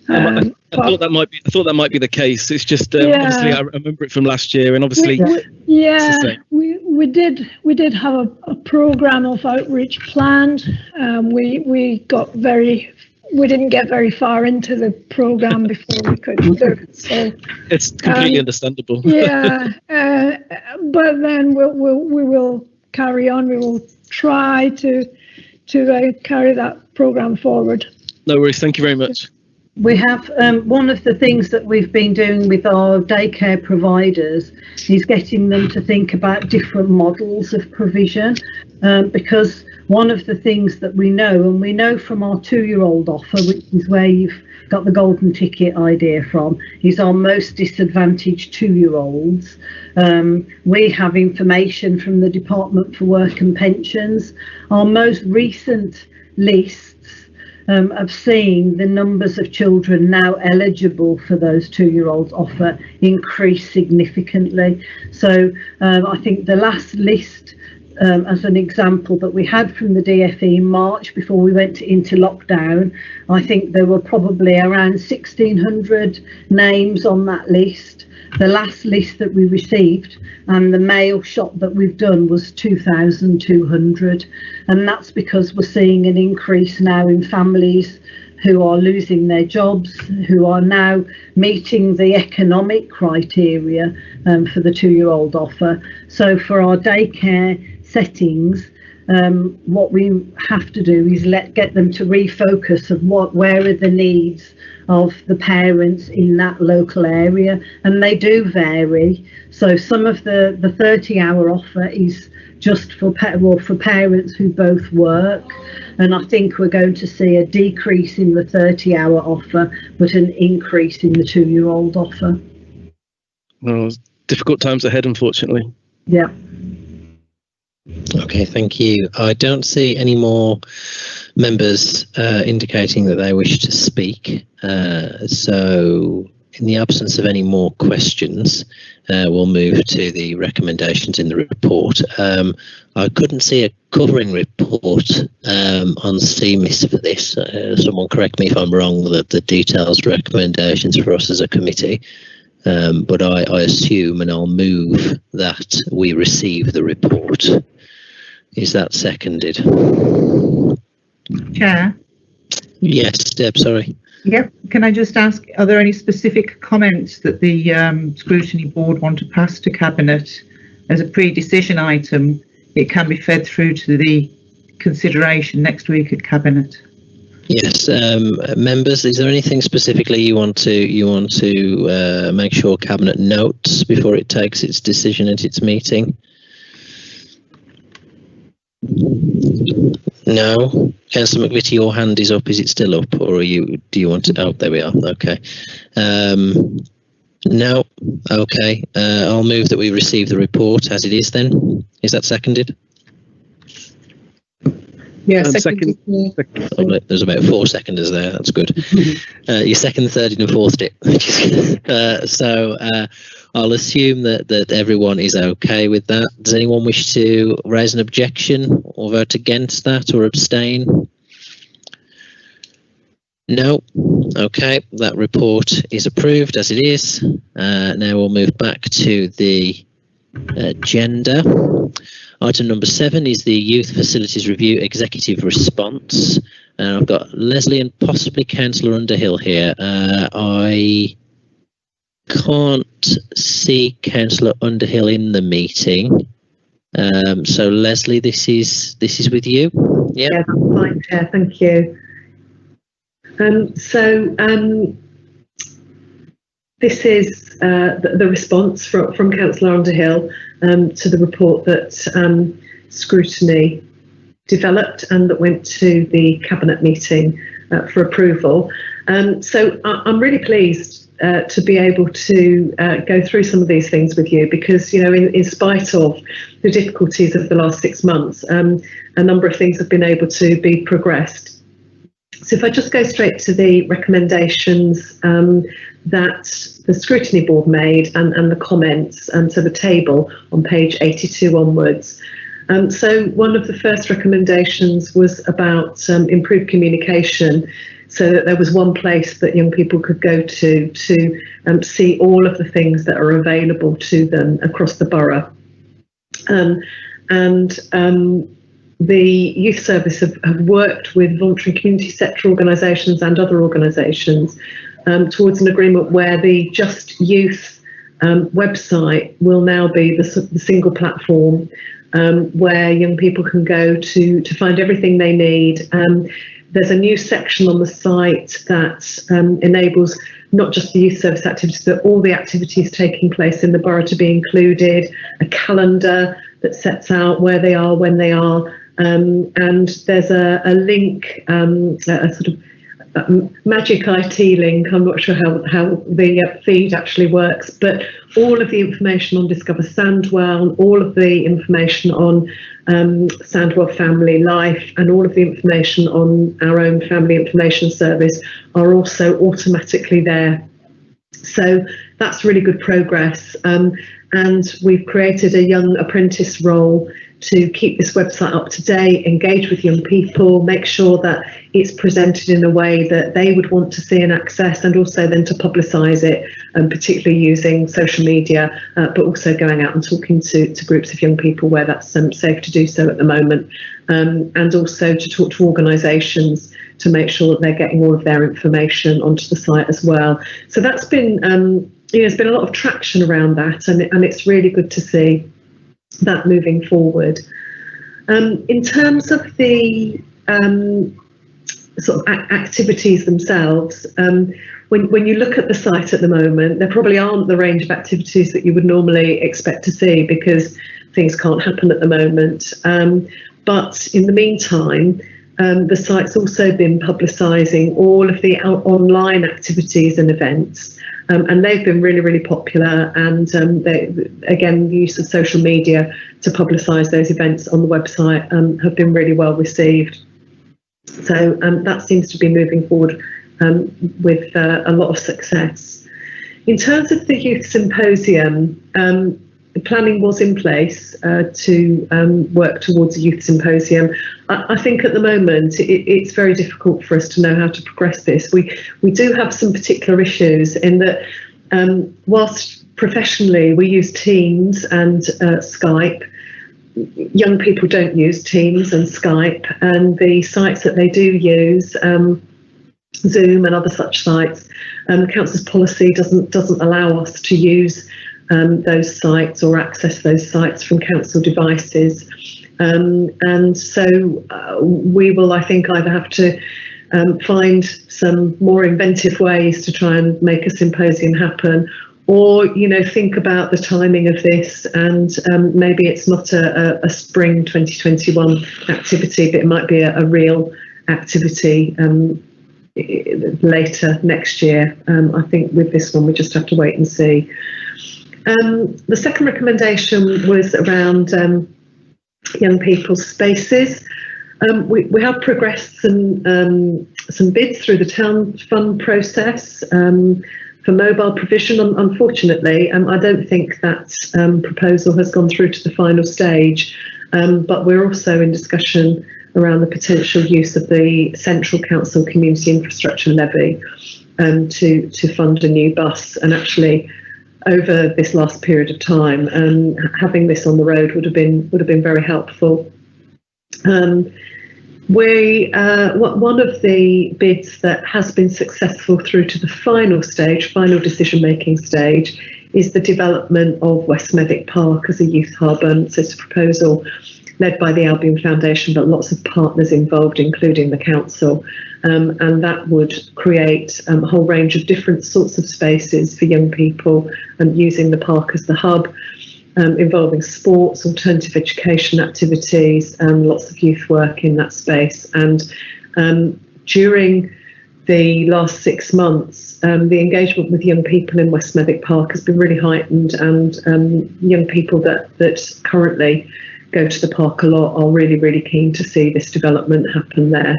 I thought that might be the case. It's just obviously I remember it from last year, and obviously we did have a program of outreach planned. We didn't get very far into the program before we could do it. So it's completely understandable. But then we will carry on. We will try to carry that program forward. No worries. Thank you very much. We have one of the things that we've been doing with our daycare providers is getting them to think about different models of provision, because one of the things that we know from our 2-year-old offer, which is where you've got the golden ticket idea from, is our most disadvantaged 2-year-olds. We have information from the Department for Work and Pensions. Our most recent lists of seeing the numbers of children now eligible for those 2-year-olds offer increase significantly. So I think the last list, as an example, that we had from the DFE in March before we went into lockdown, I think there were probably around 1,600 names on that list. The last list that we received and the mail shot that we've done was 2,200, and that's because we're seeing an increase now in families who are losing their jobs, who are now meeting the economic criteria for the 2-year-old offer. So for our daycare settings, what we have to do is get them to refocus of where are the needs of the parents in that local area, and they do vary. So some of the 30-hour offer is just for parents who both work, and I think we're going to see a decrease in the 30-hour offer but an increase in the 2-year-old offer. Well, difficult times ahead, unfortunately. Yeah. Okay, thank you. I don't see any more members indicating that they wish to speak. So in the absence of any more questions, we'll move to the recommendations in the report. I couldn't see a covering report on CMIS for this. Someone correct me if I'm wrong, that the details recommendations for us as a committee. But I assume, and I'll move, that we receive the report. Is that seconded? Chair? Yes, Deb, sorry. Yep. Can I just ask, are there any specific comments that the Scrutiny Board want to pass to Cabinet as a pre-decision item? It can be fed through to the consideration next week at Cabinet. Yes, members, is there anything specifically you want to make sure Cabinet notes before it takes its decision at its meeting? No. Councillor McVitie, your hand is up. Is it still up, or do you want to? Oh, there we are. Okay. No. Okay. I'll move that we receive the report as it is. Then, is that seconded? Yeah, second. Oh, there's about 4 seconders there. That's good. You second, thirded, and fourthed it. So I'll assume that everyone is okay with that. Does anyone wish to raise an objection or vote against that or abstain? No. Okay, that report is approved as it is. Now we'll move back to the agenda. Item number 7 is the Youth Facilities Review Executive Response. I've got Leslie and possibly Councillor Underhill here. I can't see Councillor Underhill in the meeting. So Leslie, this is with you. Yep. Yeah, that's fine, Chair. Thank you. This is the response from Councillor Underhill to the report that Scrutiny developed and that went to the Cabinet meeting for approval. So I'm really pleased to be able to go through some of these things with you because, you know, in spite of the difficulties of the last 6 months, a number of things have been able to be progressed. So if I just go straight to the recommendations that the Scrutiny Board made and the comments, so the table on page 82 onwards. So one of the first recommendations was about improved communication, so that there was one place that young people could go to see all of the things that are available to them across the borough. The Youth Service have worked with voluntary community sector organisations and other organisations towards an agreement where the Just Youth website will now be the single platform where young people can go to find everything they need. There's a new section on the site that enables not just the youth service activities, but all the activities taking place in the borough to be included, a calendar that sets out where they are, when they are, and there's a link, a sort of magic IT link. I'm not sure how the feed actually works, but all of the information on Discover Sandwell, all of the information on Sandwell Family Life, and all of the information on our own Family Information Service are also automatically there. So that's really good progress. And we've created a young apprentice role to keep this website up to date, engage with young people, make sure that it's presented in a way that they would want to see and access, and also then to publicise it, particularly using social media, but also going out and talking to groups of young people where that's safe to do so at the moment, and also to talk to organisations to make sure that they're getting all of their information onto the site as well. So that's been, there's been a lot of traction around that, and it's really good to see that moving forward. In terms of the sort of activities themselves, when you look at the site at the moment, there probably aren't the range of activities that you would normally expect to see because things can't happen at the moment. But in the meantime, the site's also been publicising all of the online activities and events. And they've been really, really popular, and again, the use of social media to publicise those events on the website have been really well received. So that seems to be moving forward with a lot of success. In terms of the Youth Symposium, the planning was in place to work towards a youth symposium. I think at the moment it's very difficult for us to know how to progress this. We do have some particular issues in that whilst professionally we use Teams and Skype, young people don't use Teams and Skype, and the sites that they do use, Zoom and other such sites, council's policy doesn't allow us to use those sites or access those sites from council devices, and so we will, I think, either have to find some more inventive ways to try and make a symposium happen, or think about the timing of this, and maybe it's not a spring 2021 activity, but it might be a real activity later next year. I think with this one we just have to wait and see. The second recommendation was around young people's spaces. We have progressed some bids through the town fund process for mobile provision. Unfortunately, I don't think that proposal has gone through to the final stage, but we're also in discussion around the potential use of the Central Council Community Infrastructure Levy to fund a new bus. And actually, over this last period of time, having this on the road would have been very helpful. One of the bids that has been successful through to the final decision-making stage, is the development of West Medic Park as a youth hub. So it's a proposal led by the Albion Foundation, but lots of partners involved, including the council. And that would create a whole range of different sorts of spaces for young people, using the park as the hub, involving sports, alternative education activities, and lots of youth work in that space. And during the last 6 months, the engagement with young people in West Medic Park has been really heightened, and young people that currently go to the park a lot are really, really keen to see this development happen there.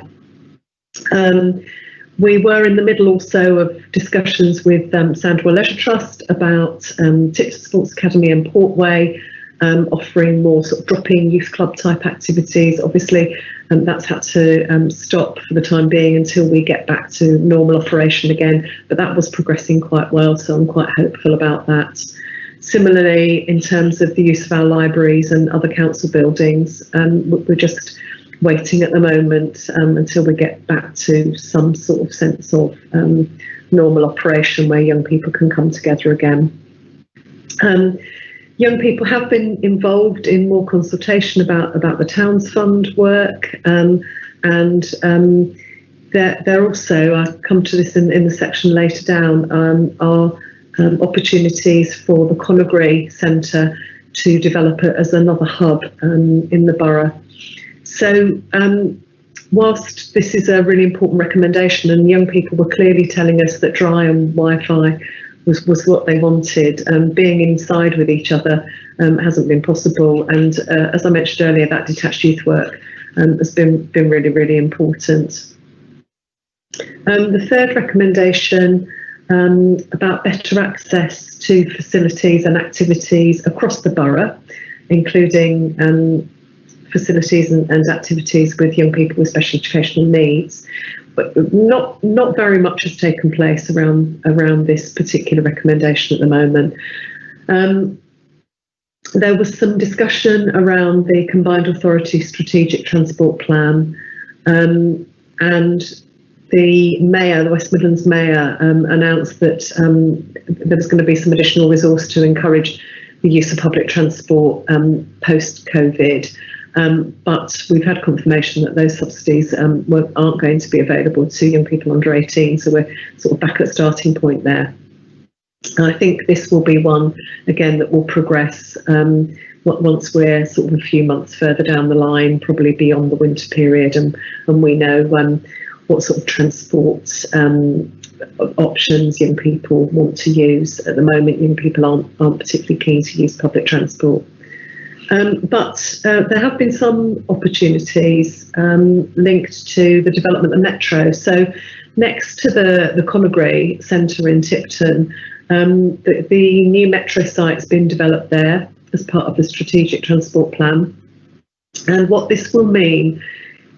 We were in the middle also of discussions with Sandwell Leisure Trust about Tipton Sports Academy and Portway, offering more sort of drop-in youth club type activities. Obviously, that's had to stop for the time being until we get back to normal operation again, but that was progressing quite well, so I'm quite hopeful about that. Similarly, in terms of the use of our libraries and other council buildings, we're just waiting at the moment until we get back to some sort of sense of normal operation where young people can come together again. Young people have been involved in more consultation about the Towns Fund work, and they're also, I'll come to this in the section later down, are opportunities for the Conagry Centre to develop it as another hub in the borough. So whilst this is a really important recommendation, and young people were clearly telling us that dry and Wi-Fi was what they wanted, being inside with each other hasn't been possible. And as I mentioned earlier, that detached youth work has been really, really important. The third recommendation about better access to facilities and activities across the borough, including facilities and activities with young people with special educational needs, but not very much has taken place around this particular recommendation at the moment. There was some discussion around the Combined Authority Strategic Transport Plan, and the Mayor, the West Midlands Mayor, announced that there was going to be some additional resource to encourage the use of public transport post-COVID. But we've had confirmation that those subsidies aren't going to be available to young people under 18, so we're sort of back at starting point there. And I think this will be one, again, that will progress once we're sort of a few months further down the line, probably beyond the winter period, and we know what sort of transport options young people want to use. At the moment, young people aren't particularly keen to use public transport. But there have been some opportunities linked to the development of metro. So next to the Conagry Centre in Tipton, the new metro site's been developed there as part of the strategic transport plan. And what this will mean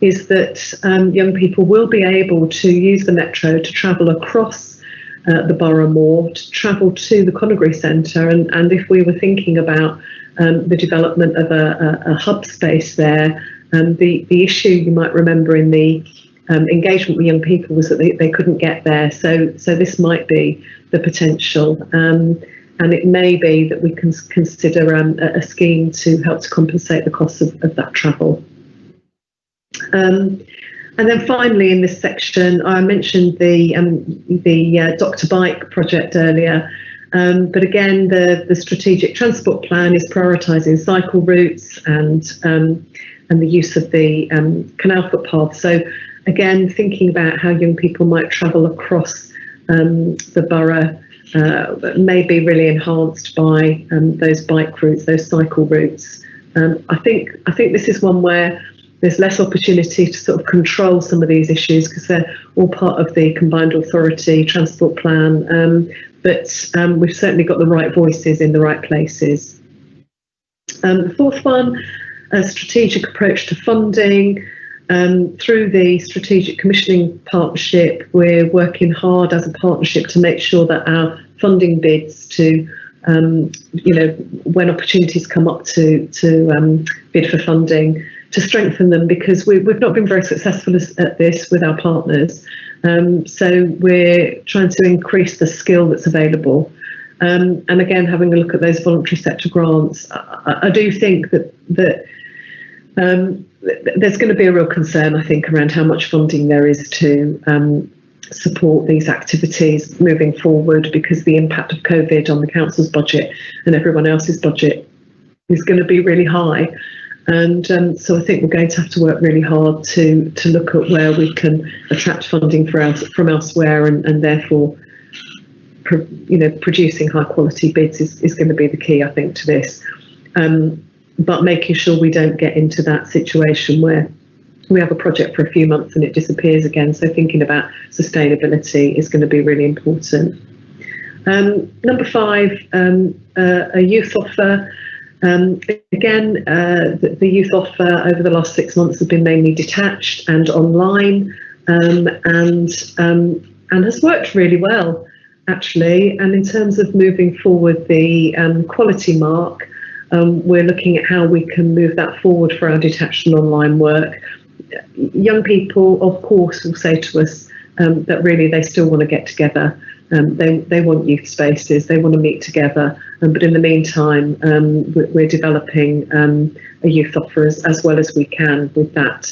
is that young people will be able to use the metro to travel across the borough more, to travel to the Conagry Centre. And if we were thinking about the development of a hub space there, the issue you might remember in the engagement with young people was that they couldn't get there. So this might be the potential, and it may be that we can consider a scheme to help to compensate the costs of that travel. And then finally, in this section, I mentioned the Dr. Bike project earlier. But again, the strategic transport plan is prioritising cycle routes and the use of the canal footpath. So again, thinking about how young people might travel across the borough may be really enhanced by those bike routes, those cycle routes. I think this is one where there's less opportunity to sort of control some of these issues because they're all part of the Combined Authority Transport Plan. But we've certainly got the right voices in the right places. The fourth one, a strategic approach to funding. Through the Strategic Commissioning Partnership, we're working hard as a partnership to make sure that our funding bids to, when opportunities come up to bid for funding, to strengthen them, because we've not been very successful at this with our partners. So we're trying to increase the skill that's available. And again, having a look at those voluntary sector grants, I do think that there's going to be a real concern, I think, around how much funding there is to support these activities moving forward, because the impact of COVID on the council's budget and everyone else's budget is going to be really high. And so I think we're going to have to work really hard to look at where we can attract funding from elsewhere, and therefore, producing high quality bids is going to be the key, I think, to this. But making sure we don't get into that situation where we have a project for a few months and it disappears again. So thinking about sustainability is going to be really important. Number 5, a youth offer. Again, the youth offer over the last 6 months has been mainly detached and online, and has worked really well, actually. And in terms of moving forward the quality mark, we're looking at how we can move that forward for our detached and online work. Young people, of course, will say to us that really they still want to get together. They want youth spaces, they want to meet together. But in the meantime, we're developing a youth offer as well as we can with that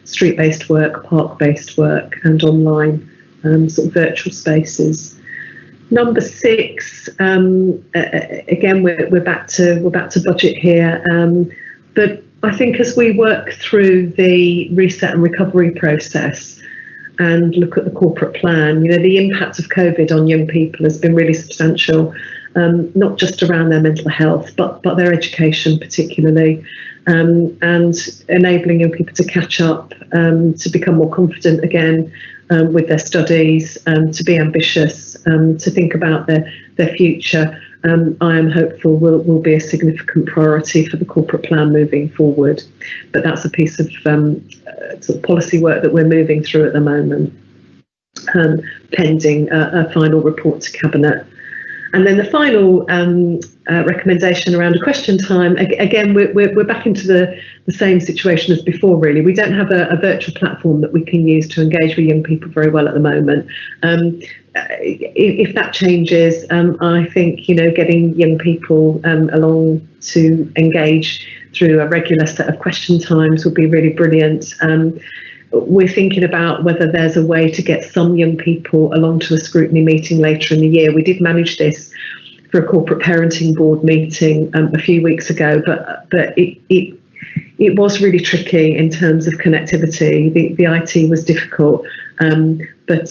street-based work, park-based work, and online sort of virtual spaces. Number 6, again, we're back to budget here, but I think as we work through the reset and recovery process and look at the corporate plan, the impact of COVID on young people has been really substantial, not just around their mental health, but their education particularly, and enabling young people to catch up, to become more confident again with their studies, to be ambitious, to think about their future. I am hopeful will be a significant priority for the corporate plan moving forward. But that's a piece of sort of policy work that we're moving through at the moment, pending a final report to Cabinet. And then the final recommendation around a question time, again, we're back into the same situation as before, really. We don't have a virtual platform that we can use to engage with young people very well at the moment. If that changes, I think, getting young people along to engage through a regular set of question times would be really brilliant. We're thinking about whether there's a way to get some young people along to a scrutiny meeting later in the year. We did manage this for a corporate parenting board meeting a few weeks ago, but it was really tricky in terms of connectivity. The IT was difficult, but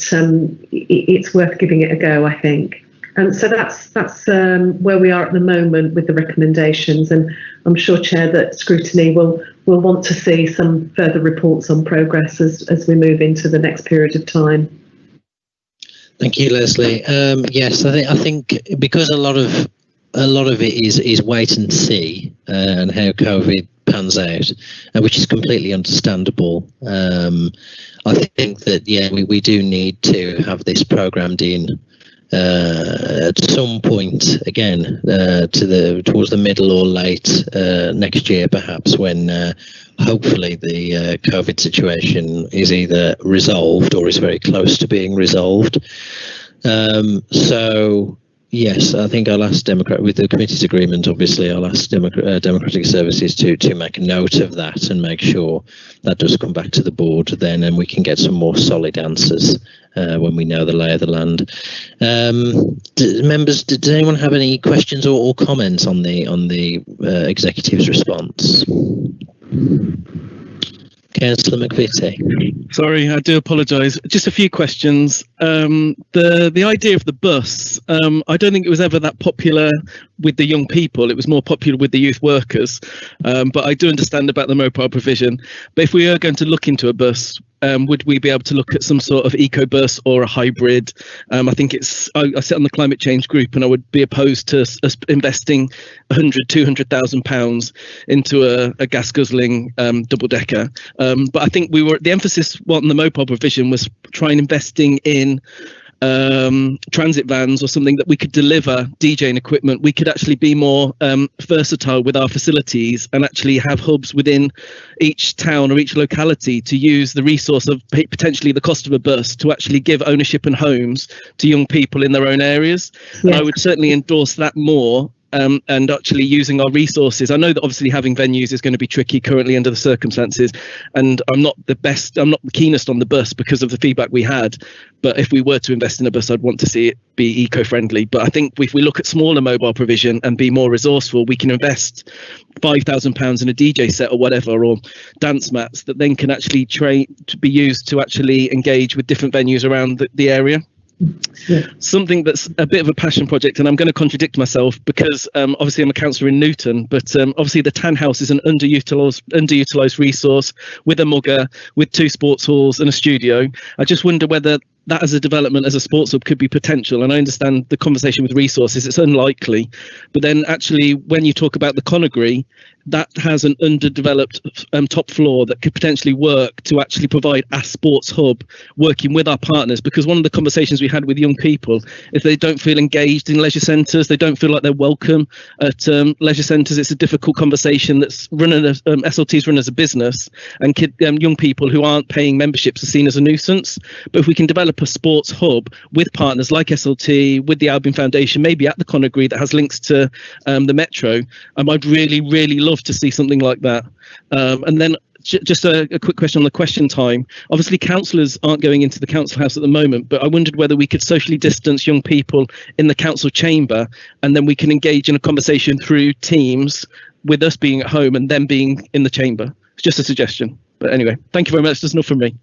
it's worth giving it a go, I think. And so that's where we are at the moment with the recommendations, and I'm sure, Chair, that Scrutiny will want to see some further reports on progress as we move into the next period of time. Thank you, Leslie. Yes, I think because a lot of it is wait and see, and how COVID pans out, which is completely understandable. I think that we do need to have this programmed in at some point again towards the middle or late next year, perhaps, when hopefully the COVID situation is either resolved or is very close to being resolved. So yes, I think I'll ask with the committee's agreement, obviously, I'll ask Democratic Services to make a note of that and make sure that does come back to the board then, and we can get some more solid answers when we know the lay of the land. Members, does anyone have any questions or comments on the executive's response? Councillor McVitie. Sorry, I do apologise. Just a few questions. The idea of the bus, I don't think it was ever that popular with the young people. It was more popular with the youth workers. But I do understand about the mobile provision. But if we are going to look into a bus, would we be able to look at some sort of eco-bus or a hybrid? I think I sit on the climate change group, and I would be opposed to us investing £200,000 into a gas guzzling double decker. But I think the emphasis on the mobile provision was trying investing in transit vans or something that we could deliver DJing equipment. We could actually be more versatile with our facilities and actually have hubs within each town or each locality to use the resource of potentially the cost of a bus to actually give ownership and homes to young people in their own areas. Yeah. And I would certainly endorse that more. And actually using our resources. I know that obviously having venues is going to be tricky currently under the circumstances, and I'm not the keenest on the bus because of the feedback we had. But if we were to invest in a bus, I'd want to see it be eco-friendly. But I think if we look at smaller mobile provision and be more resourceful, we can invest £5,000 in a DJ set or whatever, or dance mats that then can actually be used to actually engage with different venues around the area. Yeah. Something that's a bit of a passion project, and I'm going to contradict myself because obviously I'm a councillor in Newton, but obviously the Tan House is an underutilised resource with a mugger, with 2 sports halls and a studio. I just wonder whether that as a development as a sports hub could be potential. And I understand the conversation with resources, it's unlikely, but then actually when you talk about the Conagry, that has an underdeveloped top floor that could potentially work to actually provide a sports hub working with our partners, because one of the conversations we had with young people is they don't feel engaged in leisure centres, they don't feel like they're welcome at leisure centres. It's a difficult conversation that's SLT's run as a business, and young people who aren't paying memberships are seen as a nuisance. But if we can develop a sports hub with partners like SLT, with the Albion Foundation, maybe at the Conagry that has links to the Metro, I'd really love to see something like that. And then just a quick question on the question time. Obviously councillors aren't going into the council house at the moment, but I wondered whether we could socially distance young people in the council chamber, and then we can engage in a conversation through Teams with us being at home and them being in the chamber. It's just a suggestion, but anyway, thank you very much. That's enough from me.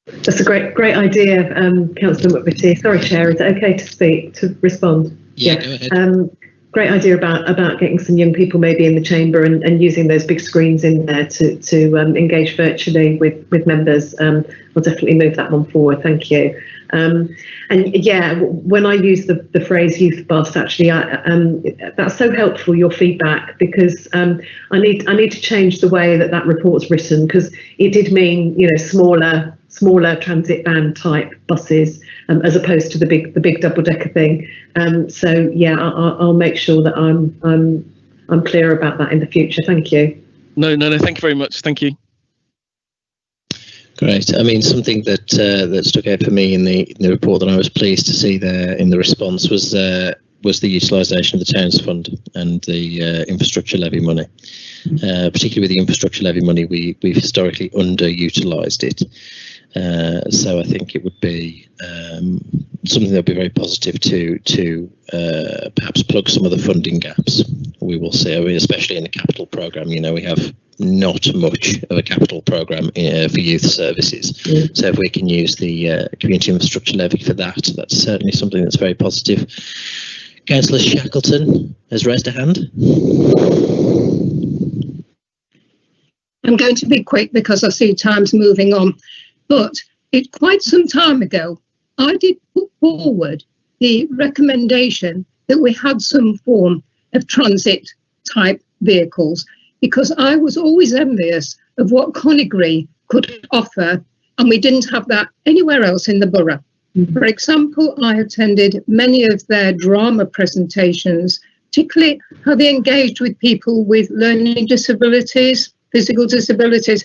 That's a great idea, Councillor McVitie. Sorry, Chair, is it okay to respond? Yeah, go ahead. Great idea about getting some young people maybe in the chamber and using those big screens in there to engage virtually with members. We'll definitely move that one forward. Thank you. And yeah, when I use the phrase youth bus, actually, that's so helpful, your feedback, because I need to change the way that report's written, because it did mean, you know, smaller transit van type buses, as opposed to the big double decker thing. So yeah, I'll make sure that I'm clear about that in the future. Thank you. No. Thank you very much. Thank you. Great. I mean, something that stuck out for me in the report that I was pleased to see there in the response was the utilisation of the Towns Fund and the infrastructure levy money. Particularly with the infrastructure levy money, we've historically underutilised it. So I think it would be something that would be very positive to perhaps plug some of the funding gaps. We will see, I mean, especially in the capital programme, you know, we have not much of a capital programme for youth services. Mm. So if we can use the community infrastructure levy for that, that's certainly something that's very positive. Councillor Shackleton has raised a hand. I'm going to be quick because I see time's moving on. But quite some time ago, I did put forward the recommendation that we had some form of transit type vehicles, because I was always envious of what Conagry could offer, and we didn't have that anywhere else in the borough. Mm-hmm. For example, I attended many of their drama presentations, particularly how they engaged with people with learning disabilities, physical disabilities.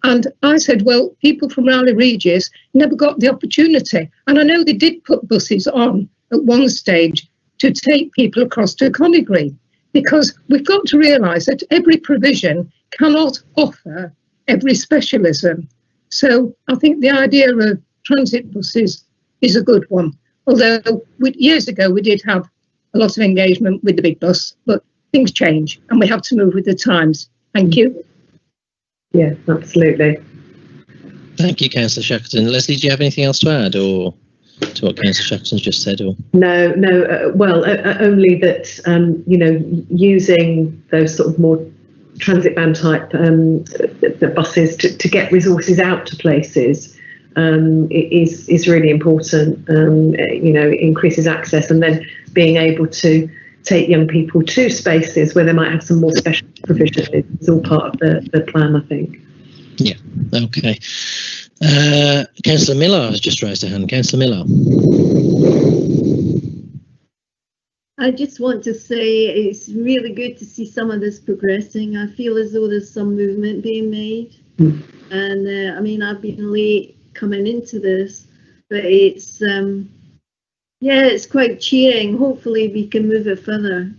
And I said, well, people from Raleigh Regis never got the opportunity. And I know they did put buses on at one stage to take people across to Conagry, because we've got to realise that every provision cannot offer every specialism. So I think the idea of transit buses is a good one. Although years ago we did have a lot of engagement with the big bus, but things change and we have to move with the times. Thank you. Yeah, absolutely. Thank you, Councillor Shackleton. Leslie, do you have anything else to add, or to what Councillor Shackleton's just said? Or no. Well, only that you know, using those sort of more transit van type the buses to get resources out to places is really important. It increases access, and then being able to take young people to spaces where they might have some more special provision is all part of the plan, I think. Yeah, okay. Councillor Miller has just raised her hand. Councillor Miller. I just want to say it's really good to see some of this progressing. I feel as though there's some movement being made. And I mean, I've been late coming into this, but it's, it's quite cheering. Hopefully we can move it further.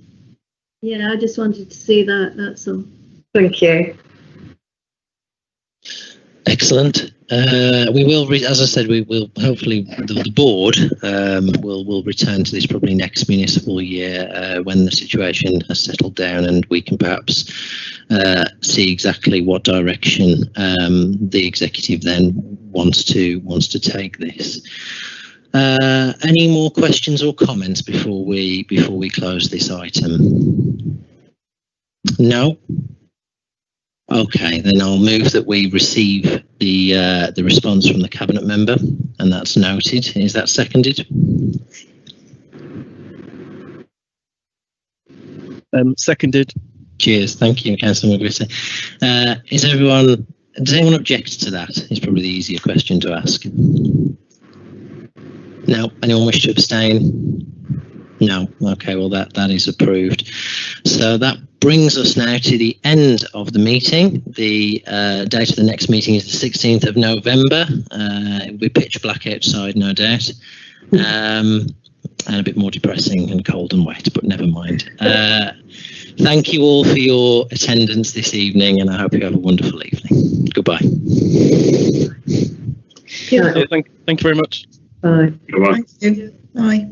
Yeah, I just wanted to say that, that's all. Thank you. Excellent. We will, as I said, we will hopefully the board will return to this probably next municipal year when the situation has settled down, and we can perhaps see exactly what direction the executive then wants to take this. Any more questions or comments before we close this item? No. Okay, then I'll move that we receive the response from the cabinet member, and that's noted. Is that seconded? Seconded. Cheers. Thank you, Councillor McGritter. Does anyone object to that? Is probably the easier question to ask. No. Anyone wish to abstain? No. Okay, well that is approved. So that brings us now to the end of the meeting. The date of the next meeting is the 16th of November. It'll be pitch black outside, no doubt. And a bit more depressing and cold and wet, but never mind. Thank you all for your attendance this evening, and I hope you have a wonderful evening. Goodbye. Yeah, thank you very much. Bye. Bye. Thank you. Bye.